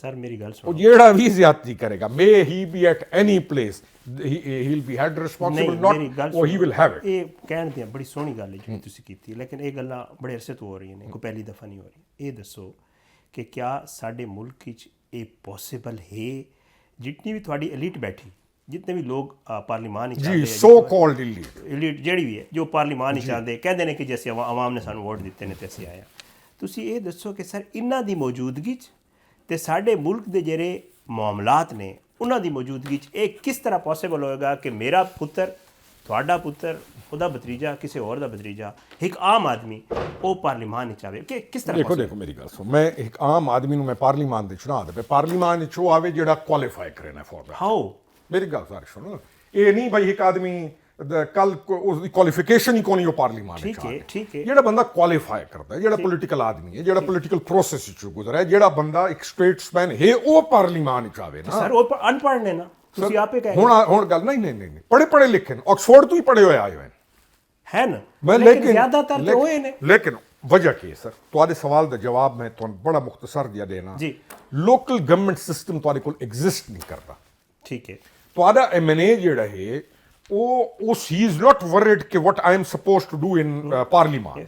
ਸਰ ਮੇਰੀ ਗੱਲ ਸੁਣੋ, ਉਹ ਜਿਹੜਾ ਵੀ ਜ਼ਿਆਦਤੀ ਕਰੇਗਾ, may he be at any place, he will be held responsible not ਉਹ ਹੀ ਵਿਲ ਹੈਵ ਇਟ। ਇਹ ਕਹਿਣ ਦੀ ਬੜੀ ਸੋਹਣੀ ਗੱਲ ਹੈ ਜਿਹੜੀ ਤੁਸੀਂ ਕੀਤੀ, ਲੇਕਿਨ ਇਹ ਗੱਲਾਂ ਬੜੇ ਅਰਸੇ ਤੋਂ ਹੋ ਰਹੀਆਂ ਨੇ, ਕੋਈ ਪਹਿਲੀ ਦਫਾ ਨਹੀਂ ਹੋ ਰਹੀ। ਇਹ ਦੱਸੋ कि क्या साढ़े मुल्क ये पॉसिबल है, जितनी भी थोड़ी एलिट बैठी, जितने भी लोग पार्लीमान जी सो कॉल्ड एलिट ਜਿਹੜੀ ਵੀ ਹੈ ਜੋ ਪਾਰਲੀਮਾਨ ਹੀ ਚਾਹੁੰਦੇ ਕਹਿੰਦੇ ਨੇ ਕਿ ਜੈਸੇ ਆਵਾਮ ਨੇ ਸਾਨੂੰ ਵੋਟ ਦਿੱਤੇ ਨੇ ਤੇ ਅਸੀਂ ਆਇਆ। ਤੁਸੀਂ ਇਹ ਦੱਸੋ ਕਿ ਸਰ ਇਹਨਾਂ ਦੀ ਮੌਜੂਦਗੀ 'ਚ ਤੇ ਸਾਡੇ ਮੁਲਕ ਦੇ ਜਿਹੜੇ ਮਾਮਲਾਤ ਨੇ ਉਹਨਾਂ ਦੀ ਮੌਜੂਦਗੀ 'ਚ ਇਹ ਕਿਸ ਤਰ੍ਹਾਂ ਪੋਸੀਬਲ ਹੋਏਗਾ ਕਿ ਮੇਰਾ ਪੁੱਤਰ, ਤੁਹਾਡਾ ਪੁੱਤਰ, ਉਹਦਾ ਭਤੀਜਾ, ਕਿਸੇ ਹੋਰ ਦਾ ਭਤੀਜਾ, ਇੱਕ ਆਮ ਆਦਮੀ ਉਹ ਪਾਰਲੀਮਾਨ ਵਿੱਚ ਆਵੇ ਕਿ ਕਿਸ ਤਰ੍ਹਾਂ? ਦੇਖੋ ਮੇਰੀ ਗੱਲ ਸੁਣ, ਮੈਂ ਇੱਕ ਆਮ ਆਦਮੀ ਨੂੰ ਮੈਂ ਪਾਰਲੀਮਾਨ ਦੇ ਚੁਣਾ ਦੇ ਪਾਰਲੀਮਾਨ ਵਿੱਚ ਉਹ ਆਵੇ ਜਿਹੜਾ ਕੁਆਲੀਫਾਈ ਕਰੇ ਨਾ ਫੋਰ ਹਾਊ। ਮੇਰੀ ਗੱਲ ਸਾਰੀ ਸੁਣੋ, ਇਹ ਨਹੀਂ ਭਾਈ ਇੱਕ ਆਦਮੀ ਕੱਲ ਉਸਦੀ ਕੁਆਲੀਫਿਕੇਸ਼ਨ ਹੀ ਕੋਈ ਉਹ ਪਾਰਲੀਮਾਨ ਵਿੱਚ ਆਵੇ। ਠੀਕ ਹੈ, ਜਿਹੜਾ ਬੰਦਾ ਕੁਆਲੀਫਾਈ ਕਰਦਾ, ਜਿਹੜਾ ਪੋਲੀਟੀਕਲ ਆਦਮੀ ਹੈ, ਜਿਹੜਾ ਪੋਲੀਟੀਕਲ ਪ੍ਰੋਸੈਸ ਵਿੱਚੋਂ ਗੁਜ਼ਰਿਆ, ਜਿਹੜਾ ਬੰਦਾ ਇੱਕ ਸਟੇਟਸਮੈਨ ਹੈ, ਉਹ ਪਾਰਲੀਮਾਨ ਵਿੱਚ ਆਵੇ ਨਾ। ਸਰ ਉਹ ਅਨਪੜ੍ਹ ਨੇ ਨਾ, ਤੁਸੀਂ ਆਪੇ ਕਹੇ ਹੁਣ ਗੱਲ ਨਹੀਂ ਪੜ੍ਹੇ ਲਿਖੇ ਨੇ, ਆਕਸਫੋਰਡ ਤੋਂ ਹੀ ਪੜ੍ਹੇ ਹੋਏ ਆਏ ਹੋਏ ਹੈ ਨਾ, ਲੇਕਿਨ ਜ਼ਿਆਦਾਤਰ ਤਾਂ ਹੋਏ ਨੇ। ਲੇਕਿਨ ਵਜ੍ਹਾ ਕੀ ਹੈ ਸਰ? ਤੁਹਾਡੇ ਸਵਾਲ ਦਾ ਜਵਾਬ ਮੈਂ ਤੁਹਾਨੂੰ ਬੜਾ ਮੁਖਤਸਰ ਜਿਹਾ ਦੇਣਾ ਜੀ। ਲੋਕਲ ਗਵਰਨਮੈਂਟ ਸਿਸਟਮ ਤੁਹਾਡੇ ਕੋਲ ਐਗਜ਼ਿਸਟ ਨਹੀਂ ਕਰਦਾ। ਠੀਕ ਹੈ, ਤੁਹਾਡਾ ਐਮਐਨਏ ਜਿਹੜਾ ਹੈ ਉਹ ਹੀ ਇਜ਼ ਨਾਟ ਵਰਡ ਕਿ what I am supposed to do in parliament.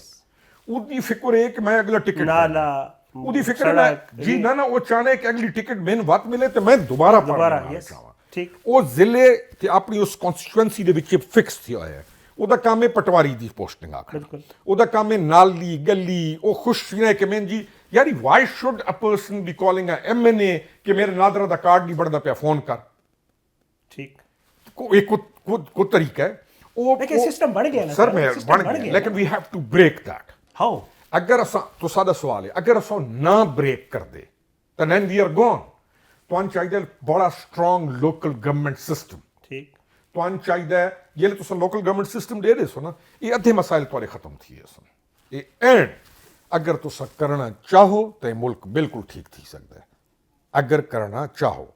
ਉਹਦੀ ਫਿਕਰ ਹੈ ਕਿ ਮੈਂ ਅਗਲਾ ਟਿਕਟ ਉਹਦੀ ਫਿਕਰ ਹੈ ਜੀ ਨਾ ਉਹ ਚਾਹਨੇ ਕਿ ਅਗਲੀ ਟਿਕਟ ਮੈਨੂੰ ਵੱਧ ਮਿਲੇ ਤੇ ਮੈਂ ਦੁਬਾਰਾ ਚਾਹਾਂ। ਠੀਕ, ਉਹ ਜ਼ਿਲ੍ਹੇ ਤੇ ਆਪਣੀ ਉਸ ਕਨਸਟੀਟੂਐਂਸੀ ਦੇ ਵਿੱਚ ਫਿਕਸ ਥਿਆ ਹੋਇਆ ਹੈ। ਉਹਦਾ ਕੰਮ ਹੈ ਪਟਵਾਰੀ ਦੀ ਪੋਸਟਿੰਗ ਆਖਣਾ, ਉਹਦਾ ਕੰਮ ਹੈ ਨਾਲੀ ਗਲੀ, ਉਹ ਖੁਸ਼ ਨੇ ਕਿ ਮੈਂ ਜੀ ਯਾਰੀ why should a person be calling a MNA ਕਿ ਮੇਰੇ ਨਾਦਰਾ ਦਾ ਕਾਰਡ ਨਹੀਂ ਬਣਦਾ ਪਿਆ, ਫੋਨ ਕਰ। ਠੀਕ, ਕੋਈ ਤਰੀਕਾ ਹੈ ਉਹ ਲੇਕਿਨ ਸਿਸਟਮ ਬਣ ਗਿਆ ਨਾ ਸਰ, ਮੈਂ ਬਣ ਗਿਆ ਲੇਕਿਨ we have to break that. How? ਅਗਰ ਅਸਾਂ ਤੋਂ ਸਾਡਾ ਸਵਾਲ ਹੈ, ਅਗਰ ਅਸਾਂ ਨਾ ਬ੍ਰੇਕ ਕਰਦੇ ਤਾਂ then we are gone। ਤੁਹਾਨੂੰ ਚਾਹੀਦਾ ਬੜਾ ਸਟਰੋਂਗ ਲੋਕਲ ਗਵਰਨਮੈਂਟ ਸਿਸਟਮ। ਠੀਕ, ਤੁਹਾਨੂੰ ਚਾਹੀਦਾ ਜੇ ਤੁਸੀਂ ਲੋਕਲ ਗਵਰਨਮੈਂਟ ਸਿਸਟਮ ਦੇ ਰਹੇ ਸੋ ਨਾ, ਇਹ ਅੱਧੇ ਮਸਾਇਲ ਤੁਹਾਡੇ ਖਤਮ ਥੀ ਸਨ। ਇਹ ਐਂਡ ਅਗਰ ਤੁਸੀਂ ਕਰਨਾ ਚਾਹੋ ਤਾਂ ਇਹ ਮੁਲਕ ਬਿਲਕੁਲ ਠੀਕ ਥੀ ਸਕਦਾ ਹੈ। ਅਗਰ ਕਰਨਾ ਚਾਹੋ,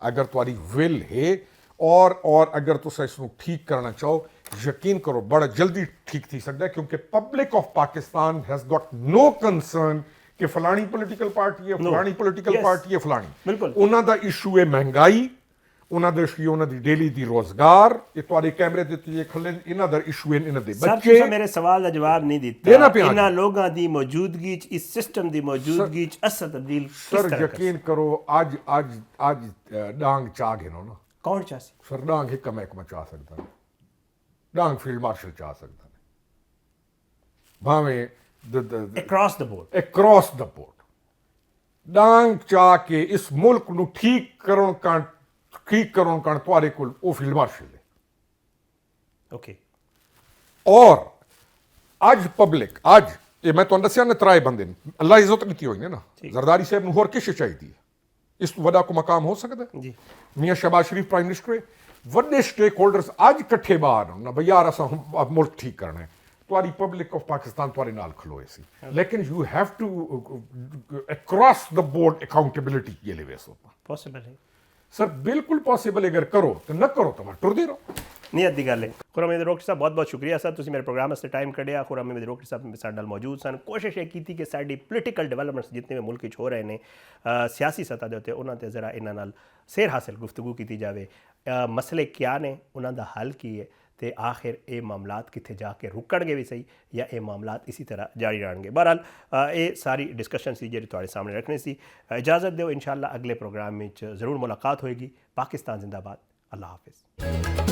ਅਗਰ ਤੁਹਾਡੀ ਵਿਲ ਹੈ और अगर तुम इसको ठीक करना चाहो, यकीन करो बड़ा जल्दी ठीक थी सकता है, क्योंकि public of Pakistan has got no concern कि फलानी पॉलिटिकल पार्टी है, फलानी पॉलिटिकल पार्टी है, फलानी। उन्हों का इशू है महंगाई, उन्हों का इशू उन्होंने डेली दी रोजगार, ये तुम्हारे कैमरे देते खले, इन्हों का इशू है इन्हों दे बच्चे। मेरे सवाल का जवाब नहीं दिता। इन्हां लोगों की मौजूदगी इस सिस्टम की मौजूदगी असर तब्दील सर यकीन करो आज डांग चाह गए ना। कौन चाह सी? सर डांग एक महकमा चाह सकता है, डांग फील्ड मार्शल चाह सकता है, भावें अक्रॉस द बोर्ड डांग चाह के इस मुल्क नू ठीक करण तुम्हारे कोल वो फील्ड मार्शल है। ओके, और आज पब्लिक आज ये मैं तुहानू दस्सिया ने त्राए बंदे ने अल्लाह इज्जत कीती होई ने ना, जरदारी साहब नू होर किश चाहिदी है, इस तो वड्डा को मकाम हो सकता है जी। मियाँ शहबाज शरीफ प्राइम मिनिस्टर है, वड्डे स्टेक होल्डर्स अज इकट्ठे बाहर ना भई यार असां मुल्क ठीक करना है, तुम्हारी पब्लिक ऑफ पाकिस्तान तुम्हारे नाल खलोए सी, लेकिन you have to across the board accountability ये लेवे सो पॉसिबल है सर, बिल्कुल पॉसिबल। अगर करो तो न करो तो टुरदे रहो। नीयत की गल है। खुर्रम अहमद रोकड़ साहब बहुत बहुत शुक्रिया सर, तुसीं मेरे प्रोग्राम वास्ते टाइम कढ़िया। खुर्रम अहमद रोकड़ साहब साडे नाल मौजूद सन। कोशिश ये की कि साडी पोलिटिकल डिवेलपमेंट्स जितने भी मुल्क हो रहे हैं सियासी सतह के उत्ते उन्हां ते जरा इन्हां नाल सेर हासिल गुफ्तगू की जाए, मसले क्या ने, उन्हां दा हल की है, तो आखिर ये मामलात कित्थे जाके रुकणगे भी सही या ये मामलात इसी तरह जारी रहणगे। बहरहाल ये सारी डिस्कशन सी जी तुहाडे सामने रखनी सी। इजाज़त दो, इंशाअल्लाह अगले प्रोग्राम में ज़रूर मुलाकात होएगी। पाकिस्तान जिंदाबाद। अल्लाह हाफिज़।